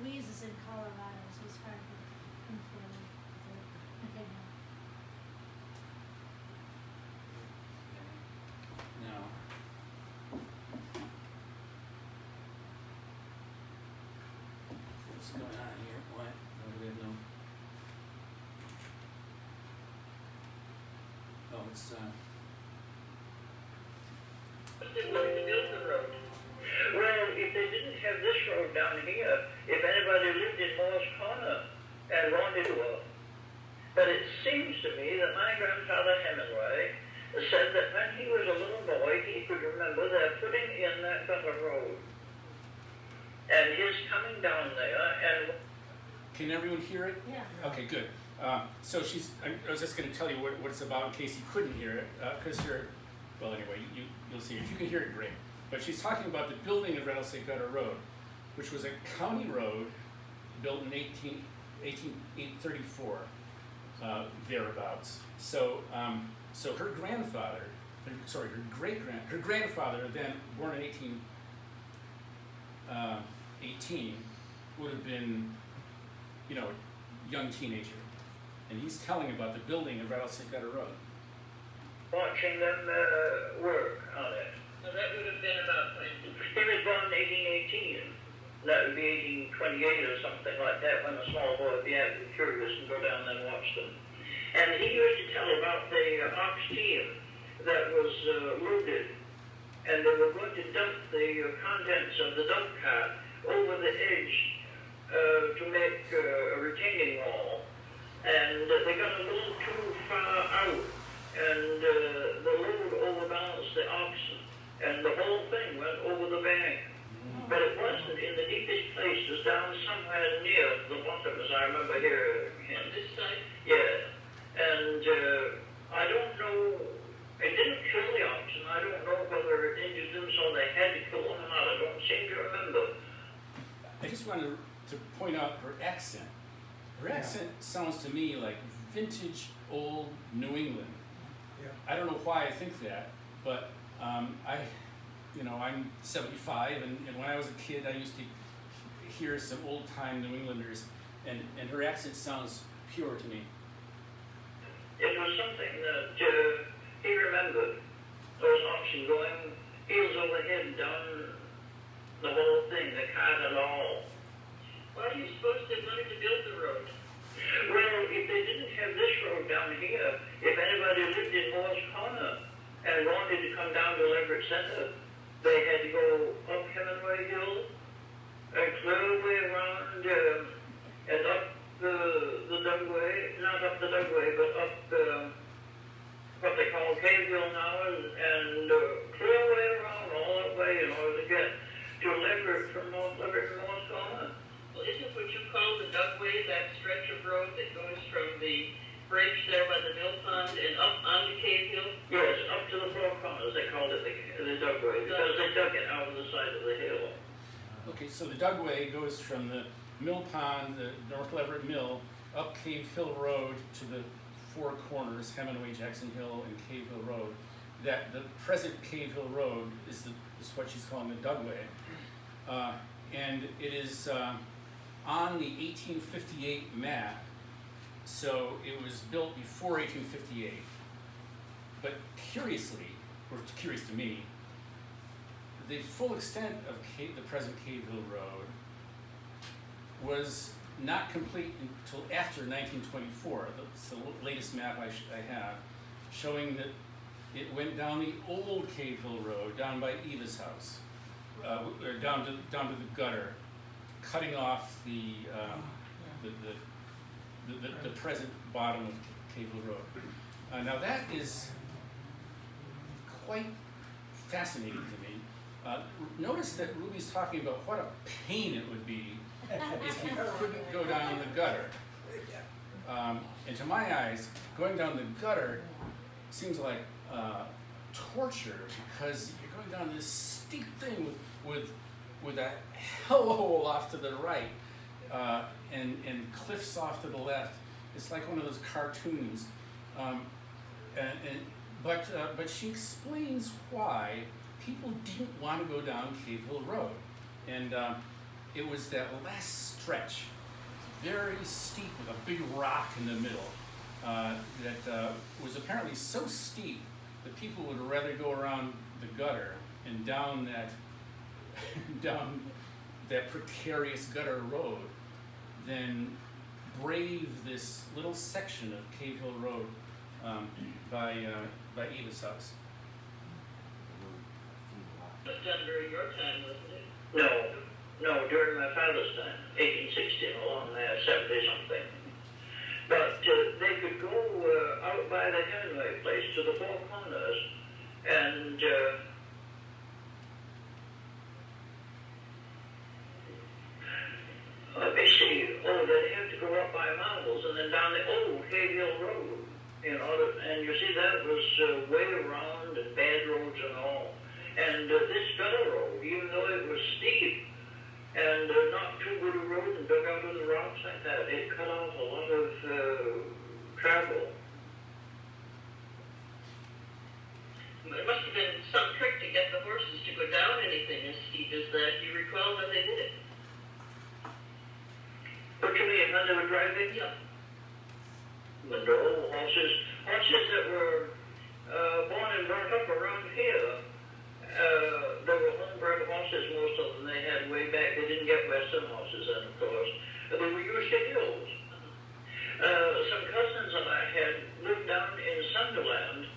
Louise is in Colorado, so it's hard to confirm. No. What's going on here? What? Oh, we have no. Oh, it's They wanted to build the road. Well, if they didn't have this road down here, if anybody lived in Moore's Corner and wanted to, but it seems to me that my grandfather Hemenway said that when he was a little boy, he could remember they're putting in that gutter road. And his coming down there and... Can everyone hear it? Yeah. Okay, good. So I was just going to tell you what it's about in case you couldn't hear it, because well, anyway, you'll see. If you can hear it, great. But she's talking about the building of Rattlesnake Gutter Road, which was a county road built in 1834, thereabouts. So her grandfather, her grandfather, then born in 1818, would have been, a young teenager. And he's telling about the building of Rattlesnake Gutter Road. Watching them work on it. So that would have been about, he was born in 1818. That would be 1828 or something like that, when a small boy would be curious and go down there and watch them. And he used to tell about the ox team that was loaded, and they were going to dump the contents of the dump cart over the edge to make a retaining wall. And they got a little too far out, and the load overbalanced the oxen, and the whole thing went over the bank. But it wasn't in the deepest place. It was down somewhere near the bottom, as I remember here. On this side? Yeah. And I don't know, it didn't kill the oxen. I don't know whether it injured them so they had to kill them or not. I don't seem to remember. I just wanted to point out her accent. Her accent sounds to me like vintage old New England. Yeah. I don't know why I think that, but I'm 75, and when I was a kid, I used to hear some old-time New Englanders, and her accent sounds pure to me. It was something that he remembered. Those oxen going heels over head down the whole thing, the cart and all. Why do you suppose they wanted to build the road? Well, if they didn't have this road down here, if anybody lived in Moore's Corner and wanted to come down to Leverett Center, they had to go up Hemenway Hill and clear the way around and up the Dugway, not up the Dugway, but up what they call Cave Hill now, and clear the way around all that way in order to get to Leverett from North Leverett to North Carolina. Well, isn't what you call the Dugway that stretch of road that goes from the bridge there by the mill pond and up onto Cave Hill? Yes, up to the Four Corners, they called it the Dugway, because they dug it out of the side of the hill. Okay, so the Dugway goes from the mill pond, the North Leverett Mill, up Cave Hill Road to the Four Corners, Hemenway, Jackson Hill, and Cave Hill Road. That the present Cave Hill Road is what she's calling the Dugway, and it is on the 1858 map. So it was built before 1858. But curiously, or curious to me, the full extent of the present Cave Hill Road was not complete until after 1924. That's the latest map I have, showing that it went down the old Cave Hill Road, down by Eva's house, or down to the gutter, cutting off the present bottom of Cave Hill Road. Now that is quite fascinating to me. Notice that Ruby's talking about what a pain it would be if you couldn't go down the gutter. And to my eyes, going down the gutter seems like torture, because you're going down this steep thing with a hellhole off to the right, and cliffs off to the left. It's like one of those cartoons. But she explains why people didn't want to go down Cave Hill Road. And it was that last stretch, very steep with a big rock in the middle, that was apparently so steep that people would rather go around the gutter and down that precarious gutter road than brave this little section of Cave Hill Road by Eva's house. But done during your time, wasn't it? No, during my father's time, 1860, along there, 70 something. But they could go out by the Hemenway place to the Four Corners, and they'd have to go up by Marbles and then down the old Cave Hill Road, and you see that was way around and bad roads and all. And this gutter road, even though it was steep and not too good a road and dug out of the rocks like that, it cut off a lot of travel. It must have been some trick to get the horses to go down anything as steep as that. Do you recall when they did it? What you mean, when they were driving? Yeah. The old horses that were born and brought up around here, they were homebred horses, most of them. They had way back, they didn't get Western horses then, of course. But they were used to hills. Some cousins of mine had lived down in Sunderland,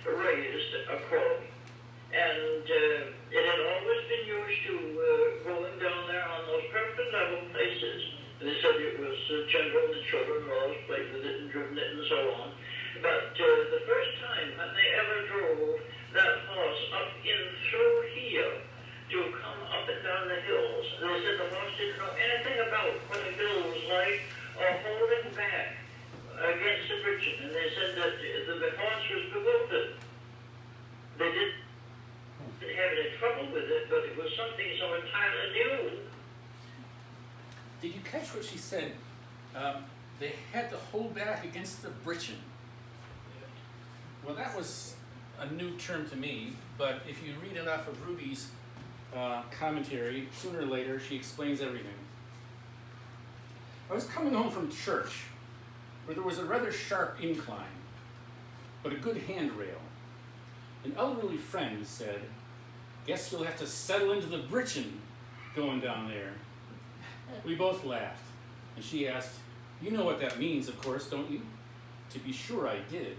raised a crow, and it had always been used to going down there on those perfect level places. They said it was gentle and children always played with it and driven it and so on. But the first time when they ever drove that horse up in through here to come up and down the hills, they said the horse didn't know anything about what a hill was like or holding back against the bridging. And they said that the horse was bewildered. They didn't have any trouble with it, but it was something so entirely new. Did you catch what she said? They had to hold back against the britchin. Well, that was a new term to me, but if you read enough of Ruby's commentary, sooner or later she explains everything. I was coming home from church, where there was a rather sharp incline, but a good handrail. An elderly friend said, "Guess you'll have to settle into the britchin going down there." We both laughed, and she asked, "You know what that means, of course, don't you?" To be sure I did,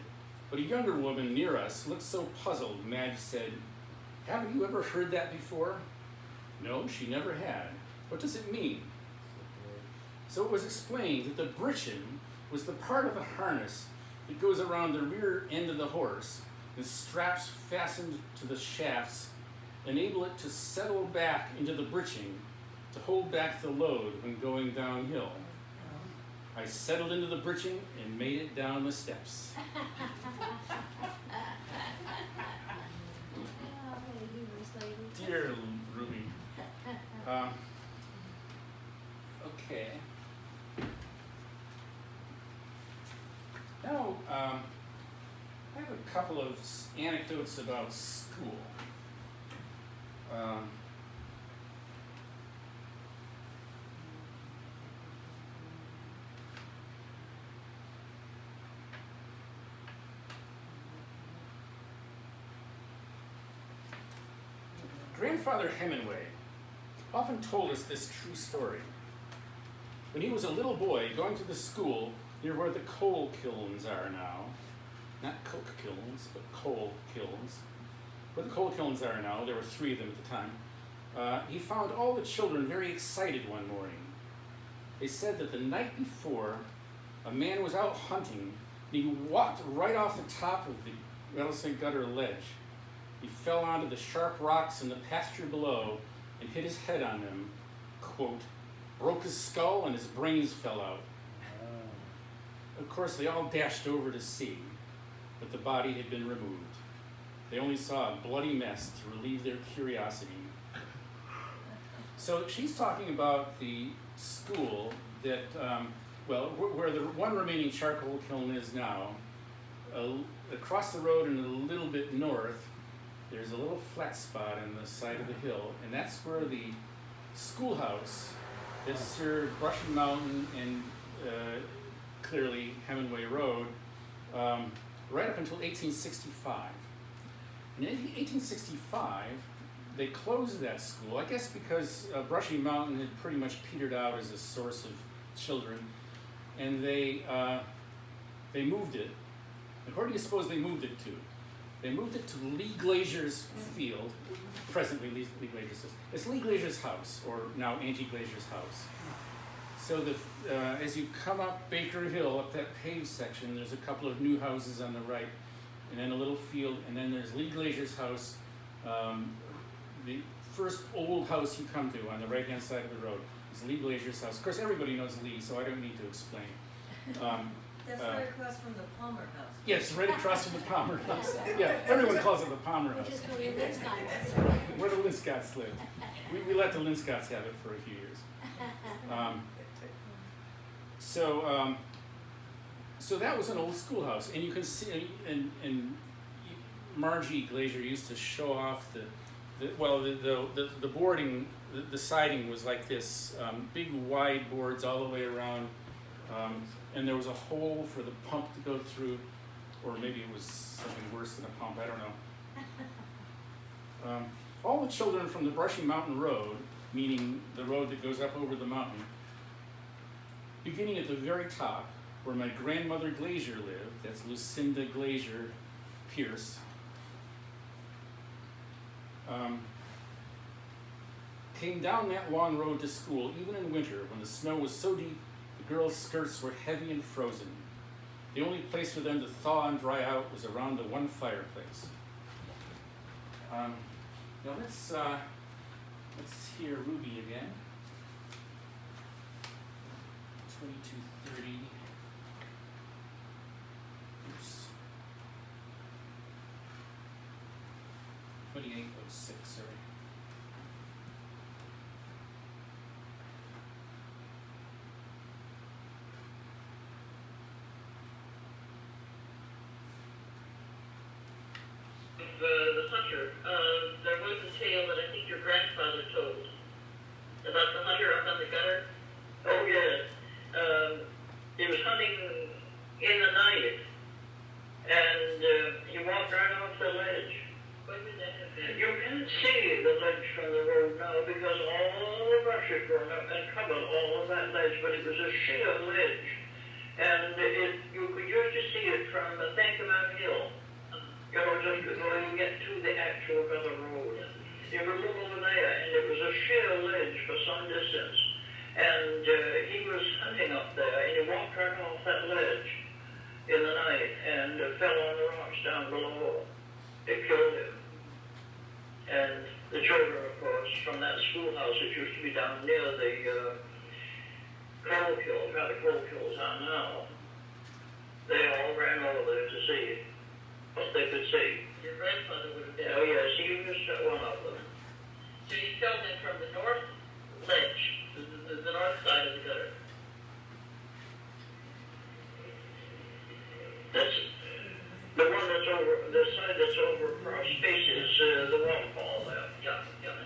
But a younger woman near us looked so puzzled, Madge said, "Haven't you ever heard that before?" No, she never had. What does it mean? So it was explained that the britchin was the part of the harness that goes around the rear end of the horse, and straps fastened to the shafts enable it to settle back into the britching to hold back the load when going downhill. I settled into the britching and made it down the steps. Dear Ruby. Okay. Now, I have a couple of anecdotes about school. Grandfather Hemenway often told us this true story. When he was a little boy going to the school near where the coal kilns are now, not coke kilns, but coal kilns, where the coal kilns are now, there were 3 of them at the time, he found all the children very excited one morning. They said that the night before, a man was out hunting, and he walked right off the top of the Rattlesnake Gutter ledge. He fell onto the sharp rocks in the pasture below and hit his head on them, quote, broke his skull and his brains fell out. Of course, they all dashed over to see, but the body had been removed. They only saw a bloody mess to relieve their curiosity. So she's talking about the school that, where the one remaining charcoal kiln is now. Across the road and a little bit north, there's a little flat spot on the side of the hill, and that's where the schoolhouse that served Brushy Mountain and clearly Hemenway Road right up until 1865. In 1865, they closed that school, I guess because Brushy Mountain had pretty much petered out as a source of children, and they moved it. And where do you suppose they moved it to? They moved it to Lee Glazier's field, presently Lee Glazier's. It's Lee Glazier's house, or now Angie Glazier's house. So as you come up Baker Hill, up that paved section, there's a couple of new houses on the right, and then a little field, and then there's Lee Glazier's house, the first old house you come to on the right-hand side of the road is Lee Glazier's house. Of course, everybody knows Lee, so I don't need to explain. That's right across from the Palmer house. Yes, right across from the Palmer house. Yeah, everyone calls it the Palmer house. Which is where the Linscotts. Where the Linscotts live. We let the Linscotts have it for a few years. So that was an old schoolhouse, and you can see, and Margie Glazier used to show off the boarding, the siding was like this, big wide boards all the way around, and there was a hole for the pump to go through, or maybe it was something worse than a pump, I don't know. All the children from the Brushy Mountain Road, meaning the road that goes up over the mountain, beginning at the very top, where my grandmother Glazier lived, that's Lucinda Glazier Pierce, came down that long road to school, even in winter, when the snow was so deep, the girls' skirts were heavy and frozen. The only place for them to thaw and dry out was around the one fireplace. Now let's hear Ruby again. 2230. Oops. 2806, sorry. The hunter, there was a tale that I think your grandfather told about the hunter up on the gutter. Oh, yes. He was hunting in the night, and he walked right off the ledge. When did that happen? You can't see the ledge from the road now because all the brush had grown up and covered all of that ledge, but it was a sheer ledge. and you could just see it from the Bankerman Hill. You know, just before you get to the actual River Road. You would look over there, and it was a sheer ledge for some distance. And he was hunting up there, and he walked right off that ledge in the night and fell on the rocks down below. It killed him. And the children, of course, from that schoolhouse that used to be down near the coal kills, where the coal kills are now, they all ran over there to see what they could see. Your grandfather would have been. Oh, yes, he was one of them. So you fell in from the north ledge, the north side of the gutter. That's the one that's over, the side that's over across faces the waterfall there. Yeah, yeah.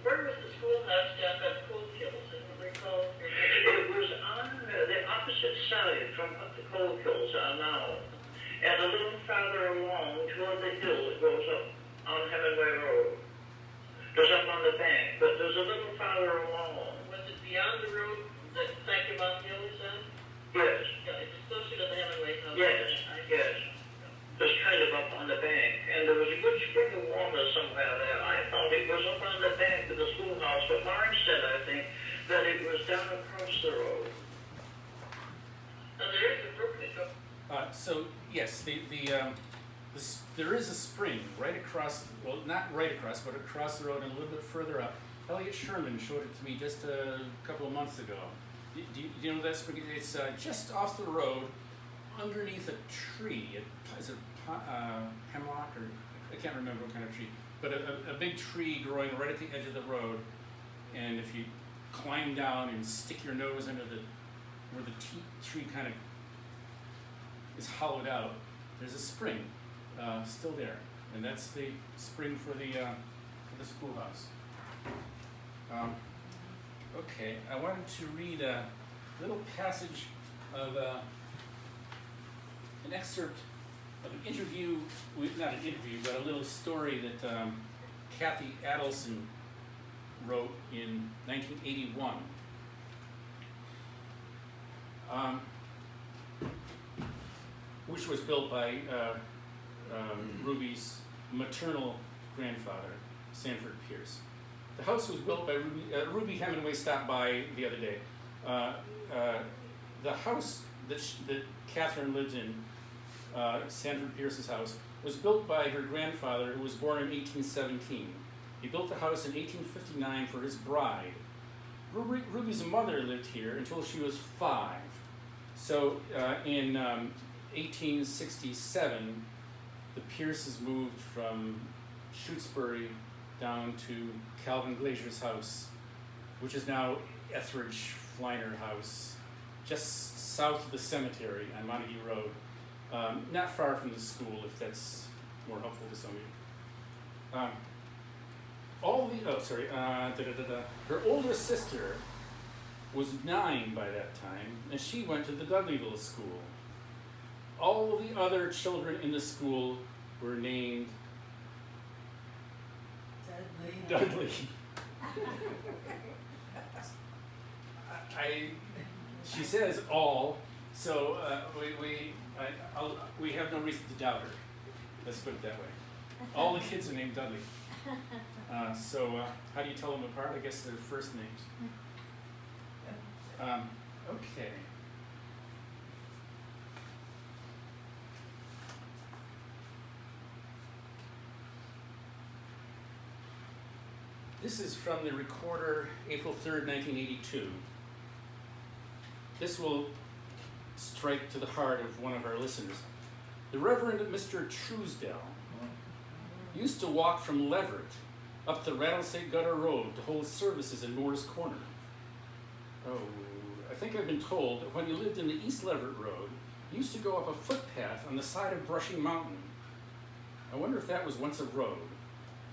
Where was the schoolhouse down by the coal kills? I don't recall. It was on the opposite side from what the coal kills are now. And a little farther along toward the hill that goes up on Hemenway Road. Goes up on the bank, but there's a little farther along. Was it beyond the road that Sankamon Hill is on? Yes, Yeah, it's closer to the Hemenway house. yes, yes. Just kind of up on the bank. And there was a good spring of water somewhere there. I thought it was up on the bank of the schoolhouse, but Marge said, I think, that it was down across the road. Now there is a brook that goes. So yes, there is a spring right across, well, not right across, but across the road and a little bit further up. Elliot Sherman showed it to me just a couple of months ago. Do you know that spring? It's just off the road, underneath a tree. Is it hemlock, or I can't remember what kind of tree, but a big tree growing right at the edge of the road. And if you climb down and stick your nose into where the tree kind of is hollowed out, there's a spring still there, and that's the spring for the schoolhouse. Okay, I wanted to read a little passage of an excerpt of an interview, not an interview, but a little story that Kathy Adelson wrote in 1981. Which was built by Ruby's maternal grandfather, Sanford Pierce. The house was built by Ruby Hemenway stopped by the other day. The house that Catherine lived in, Sanford Pierce's house, was built by her grandfather, who was born in 1817. He built the house in 1859 for his bride. Ruby's mother lived here until she was 5. So in 1867, the Pierces moved from Shutesbury down to Calvin Glazier's house, which is now Etheridge Fliner House, just south of the cemetery on Montague Road, not far from the school, if that's more helpful to some of you. Her older sister was 9 by that time, and she went to the Dudleyville school. All the other children in the school were named Dudley. She says all, so we have no reason to doubt her. Let's put it that way. All the kids are named Dudley. So how do you tell them apart? I guess their first names. Okay. This is from the Recorder, April 3rd, 1982. This will strike to the heart of one of our listeners. The Reverend Mr. Truesdell used to walk from Leverett up the Rattlesnake Gutter Road to hold services in Moore's Corner. Oh, I think I've been told that when he lived in the East Leverett Road, he used to go up a footpath on the side of Brushing Mountain. I wonder if that was once a road,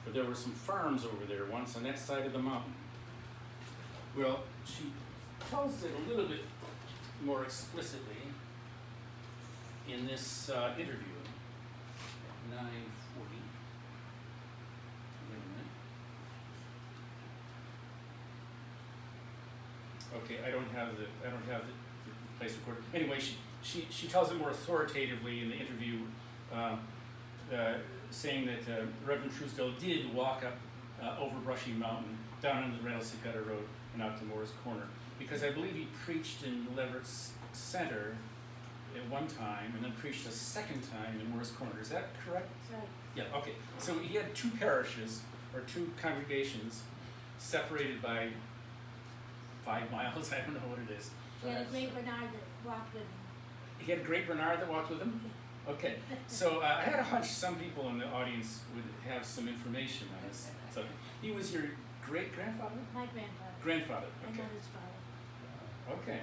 for there were some farms over there once on that side of the mountain. Well, she tells it a little bit more explicitly in this interview, 9:40. Wait a minute. Okay, I don't have the place recorded. Anyway, she tells it more authoritatively in the interview, saying that Reverend Truesdale did walk up over Brushy Mountain, down into the Rattlesnake Gutter Road, and out to Moore's Corner. Because I believe he preached in Leverett Center at one time, and then preached a second time in Moore's Corner. Is that correct? That's right. Yeah, okay. So he had two parishes, or two congregations, separated by 5 miles, I don't know what it is. She had a great Bernard that walked with him. He had a great Bernard that walked with him? Okay, so I had a hunch some people in the audience would have some information on this. So he was your great-grandfather? My grandfather. Grandfather, My okay. mother's father. Okay.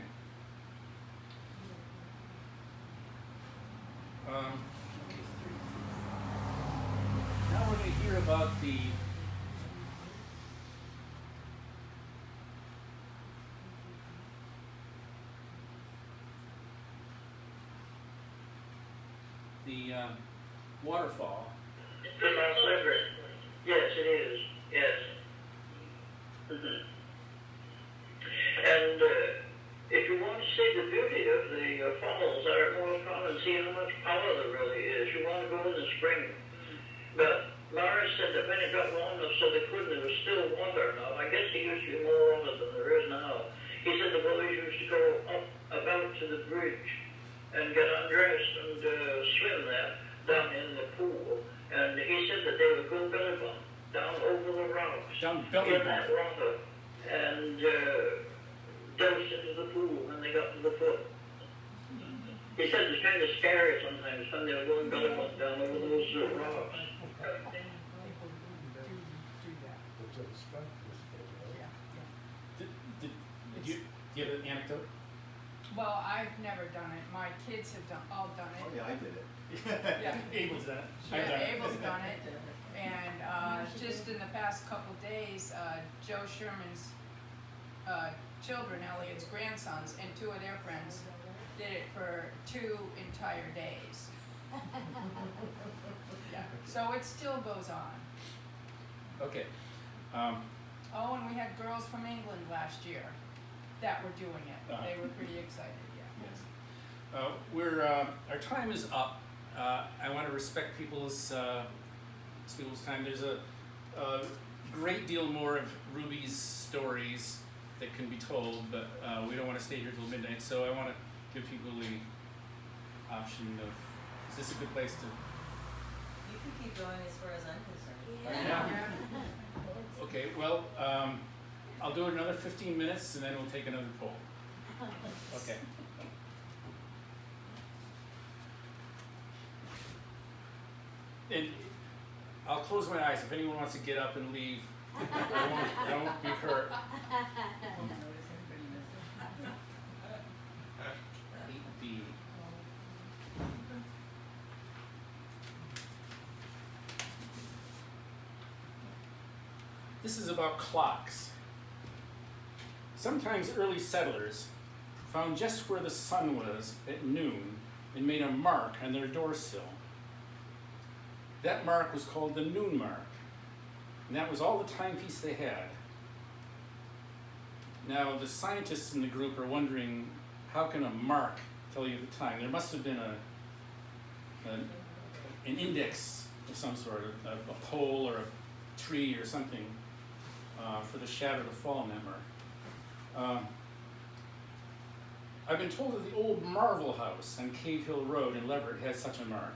Now we're going to hear about the waterfall. From Mount Leverett. Yes, it is. Yes. And if you want to see the beauty of the falls that are more common, see how much power there really is, you want to go in the spring. But Morris said that when it got warm enough so they couldn't, there was still water now. I guess there used to be more water than there is now. He said the boys used to go up about to the bridge and get undressed and swim there down in the pool. And he said that they would go belly bump down over the rocks Down belly in that water and douse into the pool when they got to the foot. He said it's kind of scary sometimes when they were going belly bump down over those rocks. Do you have an anecdote? Well, I've never done it. My kids have all done it. Oh, yeah, I did it. Yeah. Abel's done it. I've done Yeah, it. Abel's done it. And just in the past couple days, Joe Sherman's children, Elliot's grandsons, and 2 of their friends did it for 2 entire days. Yeah. So it still goes on. Okay. Oh, and we had girls from England last year that were doing it. They were pretty excited, yeah. Yes. Our time is up. I want to respect people's time. There's a great deal more of Ruby's stories that can be told, but we don't want to stay here till midnight, so I want to give people the option of, is this a good place to? You can keep going as far as I'm concerned. Yeah. Okay, well, I'll do it another 15 minutes and then we'll take another poll. Okay. And I'll close my eyes. If anyone wants to get up and leave, I won't be hurt. 8B. This is about clocks. Sometimes early settlers found just where the sun was at noon and made a mark on their door sill. That mark was called the noon mark, and that was all the timepiece they had. Now, the scientists in the group are wondering, how can a mark tell you the time? There must have been an index of some sort, a pole or a tree or something for the shadow to fall on that mark. I've been told that the old Marvel House on Cave Hill Road in Leverett has such a mark.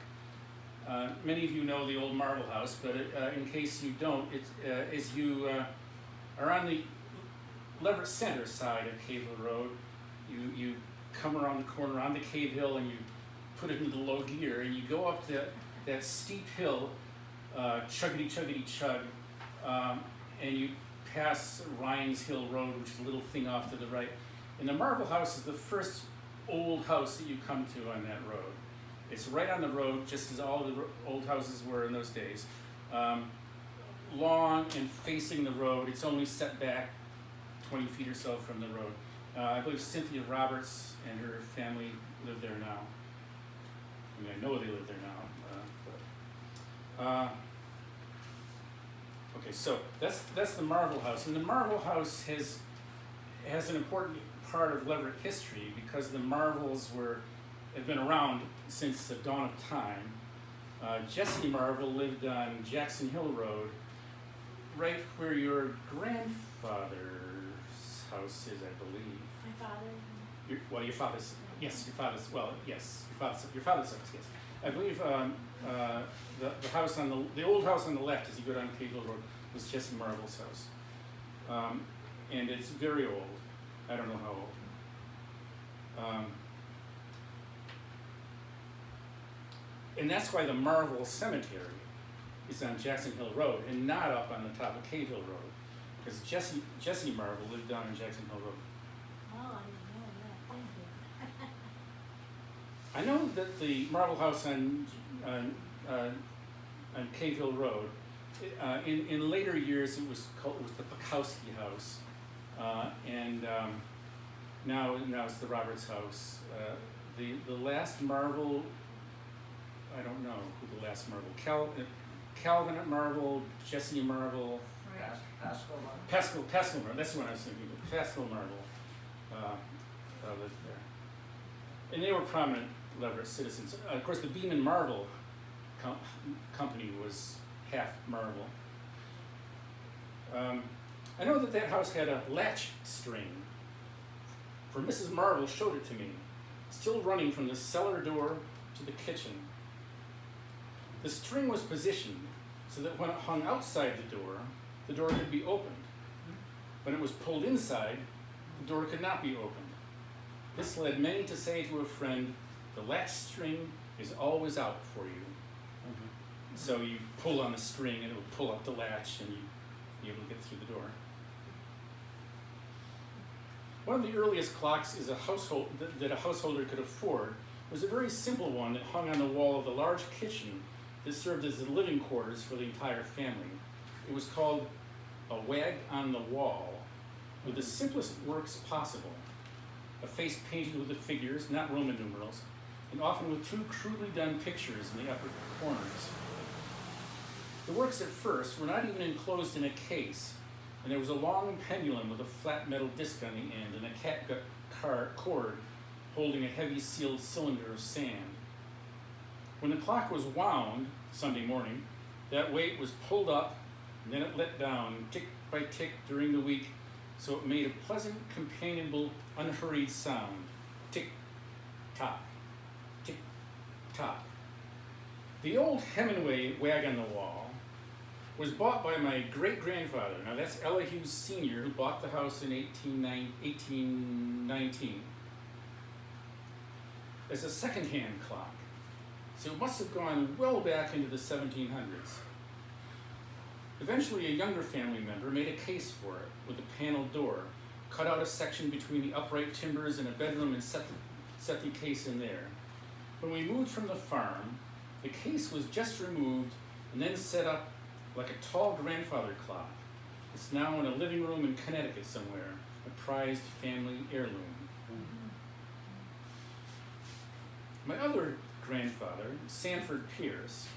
Many of you know the old Marvel House, but in case you don't, it's as you are on the Leverett Center side of Cave Hill Road, you come around the corner onto Cave Hill and you put it into low gear and you go up that steep hill, chuggity chug, and you pass Ryan's Hill Road, which is a little thing off to the right. And the Marvel House is the first old house that you come to on that road. It's right on the road, just as all the old houses were in those days. Long and facing the road. It's only set back 20 feet or so from the road. I believe Cynthia Roberts and her family live there now. I mean, I know they live there now. Okay, so that's the Marvel House, and the Marvel House has an important part of Leverett history because the Marvels have been around since the dawn of time. Jesse Marvel lived on Jackson Hill Road, right where your grandfather's house is, I believe. My father. Your father's house, yes. I believe the house on the old house on the left as you go down Greenfield Road was Jesse Marvel's house. And it's very old. I don't know how old. And that's why the Marvel Cemetery is on Jackson Hill Road and not up on the top of Cave Hill Road. Because Jesse Marvel lived down on Jackson Hill Road. Oh, I didn't know that. Thank you. I know that the Marvel House on Cave Hill Road, in later years it was the Bukowski House, and now it's the Roberts House. The last Marvel, I don't know who the last Marvel, Calvin at Marvel, Jesse Marvel, Pascal Marvel, that's the one I was thinking of, Pascal Marvel lived there. And they were prominent Leverett citizens. Of course, the Beam and Marvel company was half Marvel. I know that house had a latch string, for Mrs. Marvel showed it to me, still running from the cellar door to the kitchen. The string was positioned so that when it hung outside the door could be opened. When it was pulled inside, the door could not be opened. This led many to say to a friend, the latch string is always out for you. Mm-hmm. So you pull on the string and it will pull up the latch and you'd be able to get through the door. One of the earliest clocks is that a householder could afford was a very simple one that hung on the wall of the large kitchen that served as the living quarters for the entire family. It was called a wag on the wall, with the simplest works possible. A face painted with the figures, not Roman numerals, and often with two crudely done pictures in the upper corners. The works at first were not even enclosed in a case, and there was a long pendulum with a flat metal disc on the end and a catgut cord holding a heavy sealed cylinder of sand. When the clock was wound, Sunday morning, that weight was pulled up and then it let down tick by tick during the week, so it made a pleasant, companionable, unhurried sound. Tick, tock, tick, tock. The old Hemenway wag on the wall was bought by my great-grandfather. Now that's Elihu Sr., who bought the house in 1819. As a second-hand clock, so it must have gone well back into the 1700s. Eventually, a younger family member made a case for it with a paneled door, cut out a section between the upright timbers in a bedroom and set the case in there. When we moved from the farm, the case was just removed and then set up like a tall grandfather clock. It's now in a living room in Connecticut somewhere, a prized family heirloom. My other grandfather, Sanford Pierce,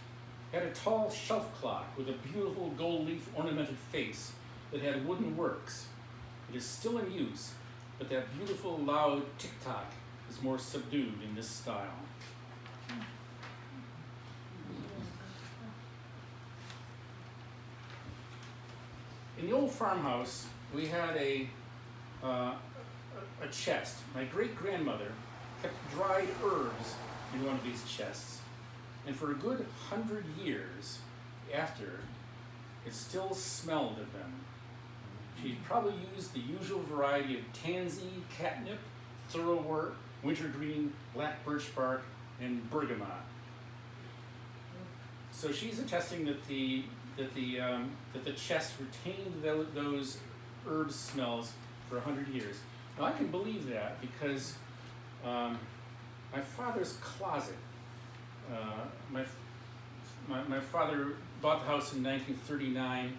had a tall shelf clock with a beautiful gold leaf ornamented face that had wooden works. It is still in use, but that beautiful loud tick-tock is more subdued in this style. In the old farmhouse, we had a chest. My great-grandmother kept dried herbs in one of these chests, and for a good 100 years after, it still smelled of them. She'd probably used the usual variety of tansy, catnip, thoroughwort, wintergreen, black birch bark, and bergamot. So she's attesting that the chest retained those herb smells for 100 years. Now I can believe that because my father's closet. My father bought the house in 1939,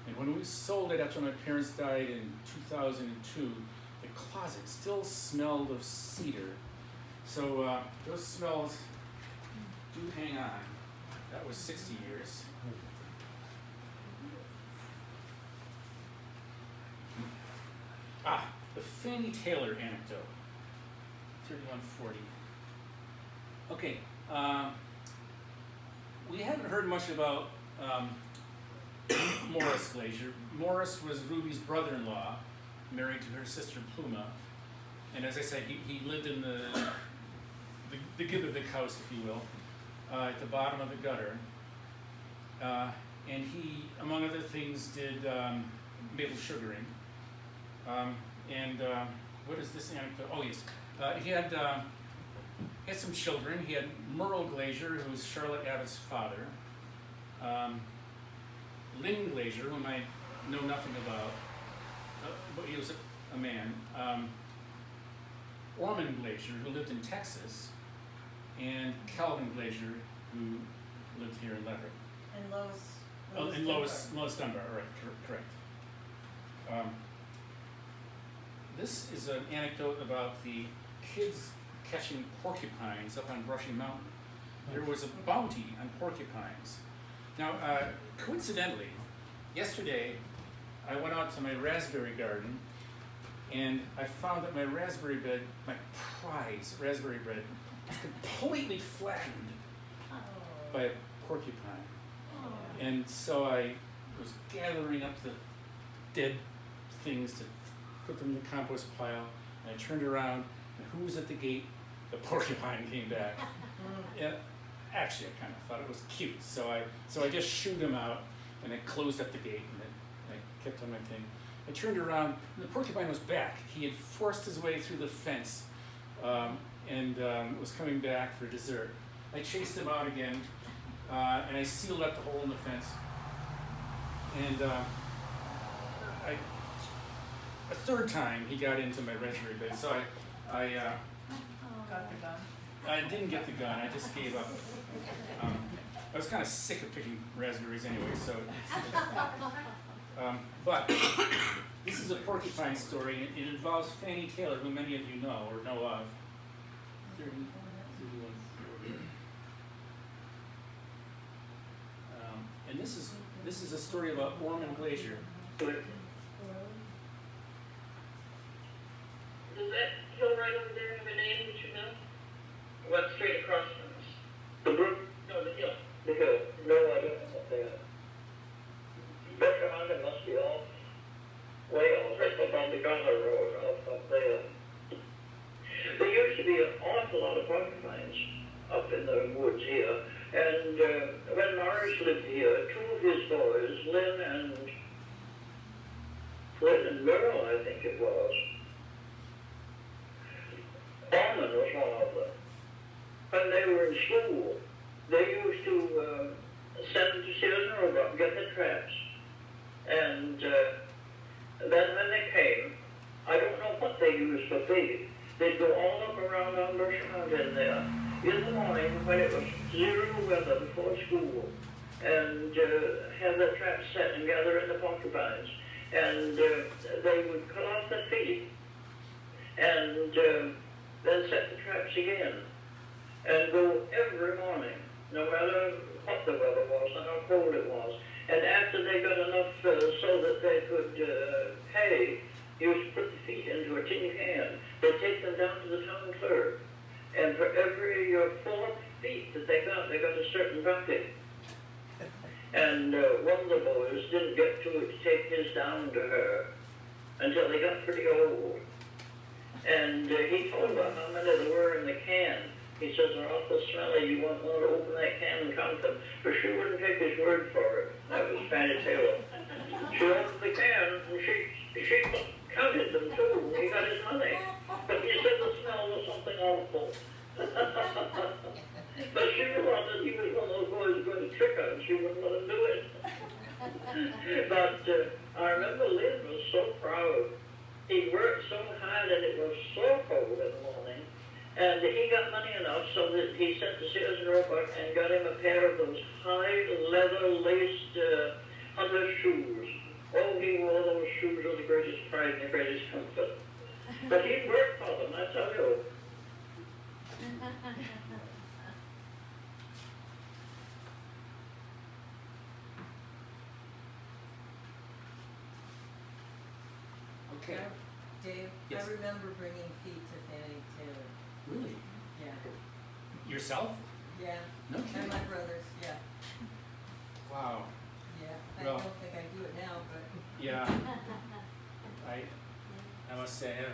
and when we sold it after my parents died in 2002, the closet still smelled of cedar. So those smells do hang on. That was 60 years. the Fannie Taylor anecdote, 3140. Okay, we haven't heard much about Morris Glazier. Morris was Ruby's brother-in-law, married to her sister Pluma. And as I said, he lived in the Gibbethick house, if you will, at the bottom of the gutter. And he, among other things, did maple sugaring. What is this anecdote? Oh yes, he had some children. He had Merle Glazier, who was Charlotte Abbott's father. Lynn Glazier, whom I know nothing about, but he was a man. Orman Glazier, who lived in Texas, and Calvin Glazier, who lived here in Leverett. And Lois. And Lois Dunbar, right, correct. This is an anecdote about the kids catching porcupines up on Brushy Mountain. There was a bounty on porcupines. Now, coincidentally, yesterday I went out to my raspberry garden and I found that my raspberry bed, my prize raspberry bed, was completely flattened by a porcupine. And so I was gathering up the dead things to put them in the compost pile, and I turned around, and who was at the gate? The porcupine came back. Yeah, actually, I kind of thought it was cute, so I just shooed him out, and I closed up the gate, and then I kept on my thing. I turned around, and the porcupine was back. He had forced his way through the fence, and was coming back for dessert. I chased him out again, and I sealed up the hole in the fence. And a third time he got into my raspberry bed, so I Got the gun. I didn't get the gun. I just gave up. I was kind of sick of picking raspberries anyway, so. But this is a porcupine story. It involves Fannie Taylor, who many of you know or know of. 30, 31, 40. And this is a story about Orman Glazier. Is that hill right over there have a name that you know? What's straight across from us? The brook? No, the hill. The hill? No, I don't know what they are. Better it must be off, way off, right up on the Gunner Road, up there. There used to be an awful lot of porcupines up in the woods here, and when Morris lived here, two of his boys, Lynn and Merle, I think it was, Orman was one of them. When they were in school, they used to send them to Sears and Roebuck and get the traps. And then when they came, I don't know what they used for bait. They'd go all up around on Bushmount in there in the morning when it was zero weather before school, and have the traps set and gather in the porcupines. And they would cut off their feet and then set the traps again and go every morning, no matter what the weather was and how cold it was. And after they got enough so that they could pay, you used to put the feet into a tin can. They'd take them down to the town clerk, and for every full of feet that they got a certain bucket. And one of the boys didn't get to take his down to her until they got pretty old. And he told her how many there were in the can. He says, they're awful smelly, you won't want to open that can and count them. But she wouldn't take his word for it. That was Fannie Taylor. She opened the can, and she counted them too, and he got his money. But he said the smell was something awful. But she thought that he was one of those boys going to trick her, and she wouldn't let him do it. But I remember Lynn was so proud. He worked so hard, and it was so cold in the morning. And he got money enough so that he sent to Sears and Roebuck and got him a pair of those high leather laced hunter shoes. Oh, he wore those shoes with the greatest pride and the greatest comfort. But he worked for them, I tell you. Okay. Dave, Yes. I remember bringing feet to Fanning Taylor. Really? Yeah. Yourself? Yeah. No And kidding. my brothers, yeah. Wow. Yeah. I Well- don't think I do it now, but. Yeah. I must say,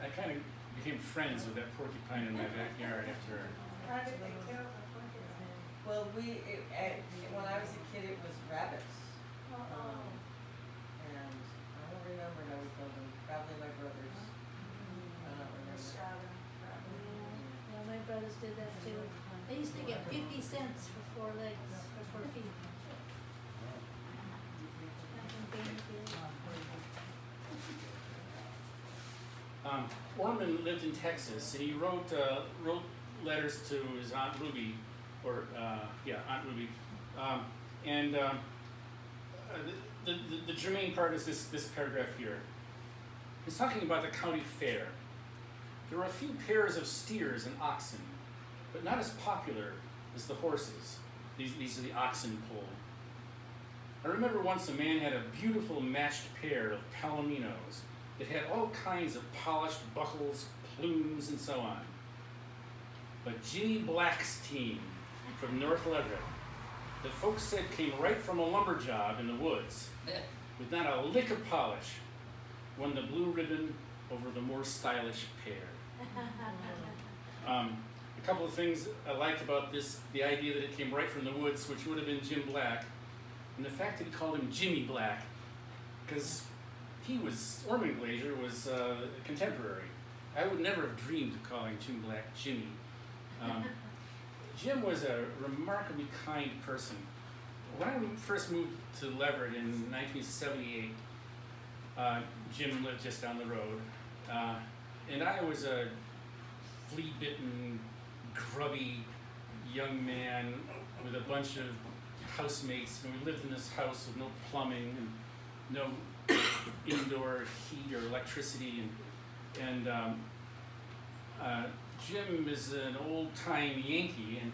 I kind of became friends with that porcupine in my backyard after. How did they kill the porcupine? Well, when I was a kid, it was rabbits. And I don't remember how we killed them. Probably my brothers. I don't remember. Yeah, my brothers did that too. They used to get 50 cents for 4 legs, for 4 feet. Orman lived in Texas, and he wrote letters to his Aunt Ruby, Aunt Ruby, the germane part is this paragraph here. He's talking about the county fair. There were a few pairs of steers and oxen, but not as popular as the horses. These are the oxen pulled. I remember once a man had a beautiful matched pair of palominos that had all kinds of polished buckles, plumes, and so on. But Jimmy Black's team from North Leverett, that folks said came right from a lumber job in the woods, with not a lick of polish, won the blue ribbon over the more stylish pair. A couple of things I liked about this, the idea that it came right from the woods, which would have been Jim Black, and the fact that he called him Jimmy Black, because Orman Glazier was a contemporary. I would never have dreamed of calling Jim Black Jimmy. Jim was a remarkably kind person. When I first moved to Leverett in 1978, Jim lived just down the road, and I was a flea-bitten, grubby young man with a bunch of housemates, and we lived in this house with no plumbing and no indoor heat or electricity, and Jim is an old-time Yankee, and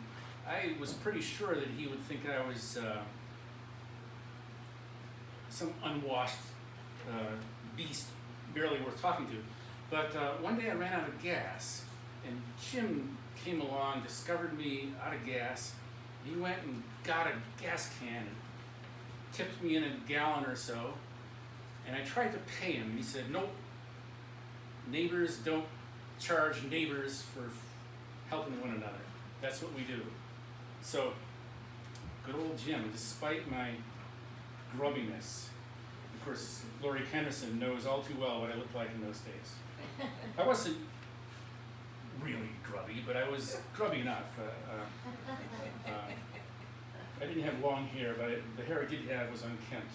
I was pretty sure that he would think I was some unwashed beast barely worth talking to. But one day I ran out of gas, and Jim came along, discovered me out of gas. He went and got a gas can and tipped me in a gallon or so, and I tried to pay him. He said, nope, neighbors don't charge neighbors for helping one another. That's what we do. So, good old Jim, despite my grubbiness, of course, Lori Kenderson knows all too well what I looked like in those days. I wasn't really grubby, but I was grubby enough. I didn't have long hair, but the hair I did have was unkempt.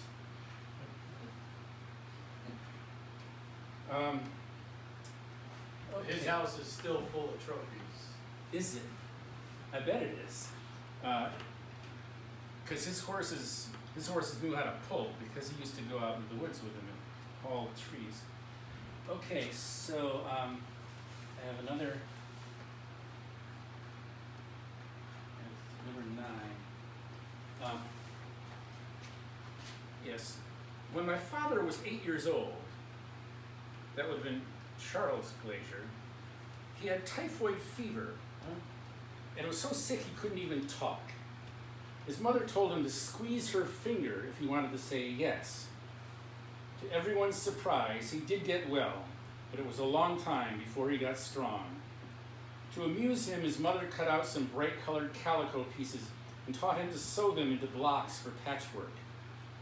His house is still full of trophies. Is it? I bet it is. Because his horses knew how to pull, because he used to go out in the woods with them and haul trees. Okay, so I have another. Number 9. Yes. When my father was 8 years old, that would have been Charles Glazier, he had typhoid fever, and was so sick he couldn't even talk. His mother told him to squeeze her finger if he wanted to say yes. To everyone's surprise, he did get well, but it was a long time before he got strong. To amuse him, his mother cut out some bright-colored calico pieces and taught him to sew them into blocks for patchwork.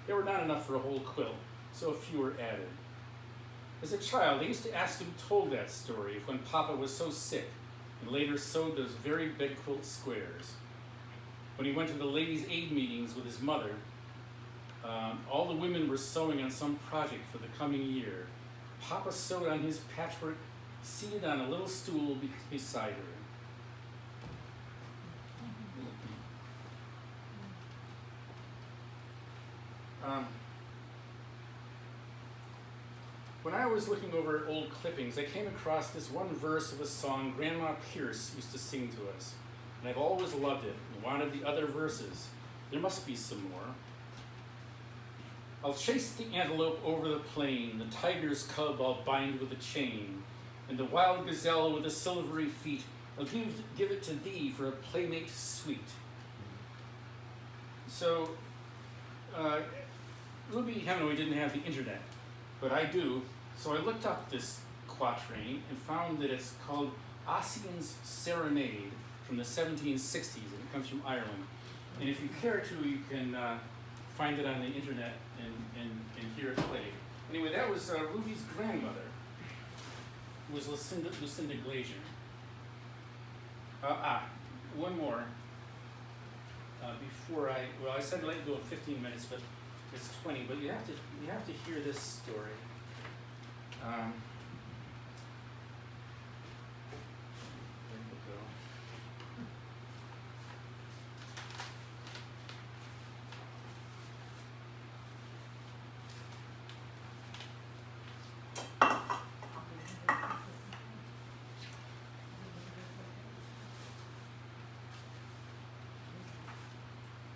There were not enough for a whole quilt, so a few were added. As a child, I used to ask to be told that story of when Papa was so sick and later sewed those very bed quilt squares. When he went to the ladies' aid meetings with his mother, all the women were sewing on some project for the coming year. Papa sewed on his patchwork, seated on a little stool beside her. When I was looking over old clippings, I came across this one verse of a song Grandma Pierce used to sing to us. And I've always loved it and wanted the other verses. There must be some more. I'll chase the antelope over the plain, the tiger's cub I'll bind with a chain, and the wild gazelle with the silvery feet, I'll give it to thee for a playmate sweet. So, Ruby Hemenway didn't have the internet, but I do, so I looked up this quatrain and found that it's called Ossian's Serenade from the 1760s, and it comes from Ireland. And if you care to, you can find it on the internet and hear it played. Anyway, that was Ruby's grandmother, who was Lucinda Glazier. One more. Before I said let you go in 15 minutes, but it's 20. But you have to hear this story. Where did it go?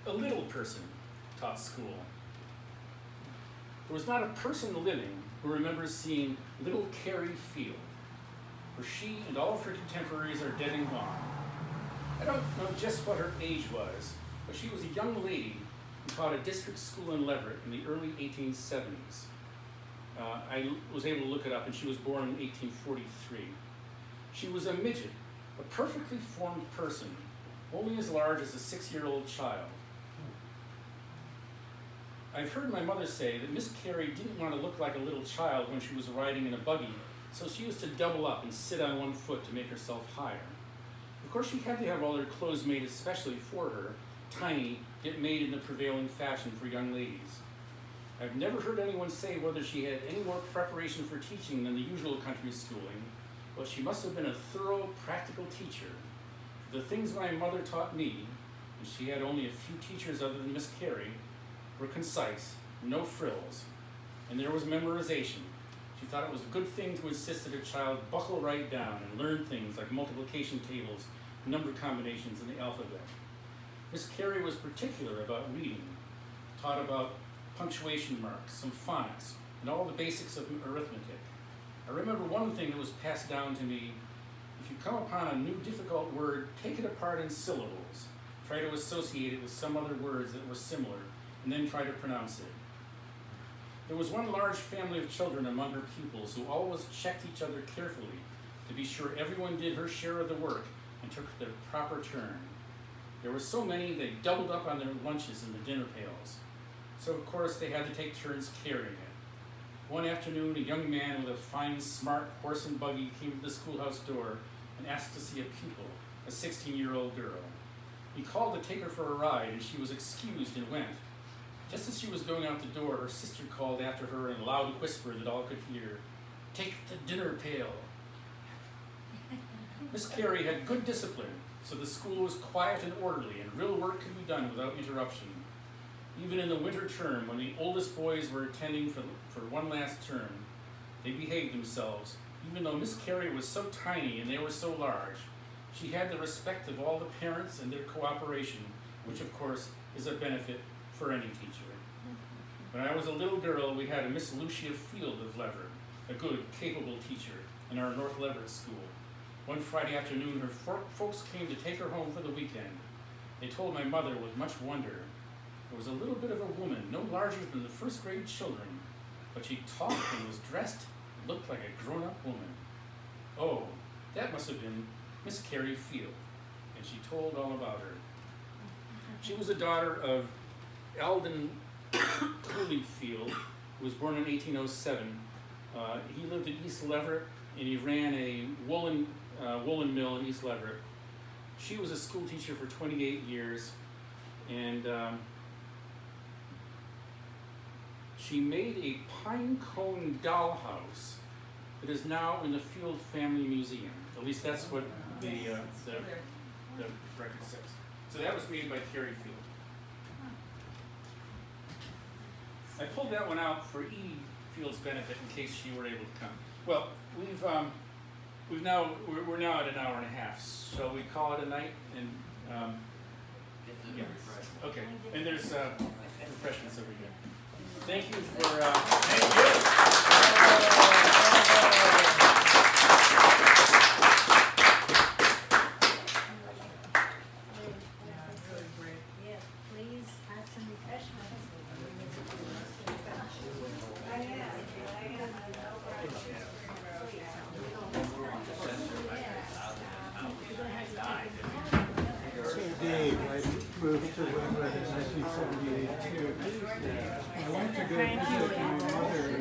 A little person taught school. There was not a person living who remembers seeing little Carrie Field, for she and all of her contemporaries are dead and gone. I don't know just what her age was, but she was a young lady who taught a district school in Leverett in the early 1870s. I was able to look it up, and she was born in 1843. She was a midget, a perfectly formed person, only as large as a 6-year-old child. I've heard my mother say that Miss Carey didn't want to look like a little child when she was riding in a buggy, so she used to double up and sit on one foot to make herself higher. Of course, she had to have all her clothes made especially for her, tiny, yet made in the prevailing fashion for young ladies. I've never heard anyone say whether she had any more preparation for teaching than the usual country schooling, but she must have been a thorough, practical teacher. The things my mother taught me, and she had only a few teachers other than Miss Carey, were concise, no frills, and there was memorization. She thought it was a good thing to insist that a child buckle right down and learn things like multiplication tables, number combinations, and the alphabet. Miss Carey was particular about reading, taught about punctuation marks, some phonics, and all the basics of arithmetic. I remember one thing that was passed down to me: if you come upon a new difficult word, take it apart in syllables. Try to associate it with some other words that were similar, and then try to pronounce it. There was one large family of children among her pupils who always checked each other carefully to be sure everyone did her share of the work and took their proper turn. There were so many they doubled up on their lunches in the dinner pails. So of course they had to take turns carrying it. One afternoon, a young man with a fine, smart horse and buggy came to the schoolhouse door and asked to see a pupil, a 16-year-old girl. He called to take her for a ride, and she was excused and went. Just as she was going out the door, her sister called after her in a loud whisper that all could hear, "Take the dinner pail." Miss Carey had good discipline, so the school was quiet and orderly, and real work could be done without interruption. Even in the winter term, when the oldest boys were attending for one last term, they behaved themselves. Even though Miss Carey was so tiny and they were so large, she had the respect of all the parents and their cooperation, which of course is a benefit for any teacher. When I was a little girl, we had a Miss Lucia Field of Leverett, a good, capable teacher, in our North Leverett school. One Friday afternoon, her folks came to take her home for the weekend. They told my mother with much wonder. There was a little bit of a woman, no larger than the first grade children, but she talked and was dressed and looked like a grown-up woman. Oh, that must have been Miss Carey Field, and she told all about her. She was a daughter of Alden Cooleyfield, who was born in 1807. He lived in East Leverett, and he ran a woolen mill in East Leverett. She was a school teacher for 28 years, and she made a pine cone dollhouse that is now in the Field Family Museum. At least that's what the record says. So that was made by Carey Field. I pulled that one out for Edie Field's benefit in case she were able to come. Well, we're now at an hour and a half. Shall we call it a night? And yeah. Okay. And there's refreshments over here. Thank you for, Yes, please have some refreshments. So Dave, I moved to Leverett in 1978 too. I went to go visit my mother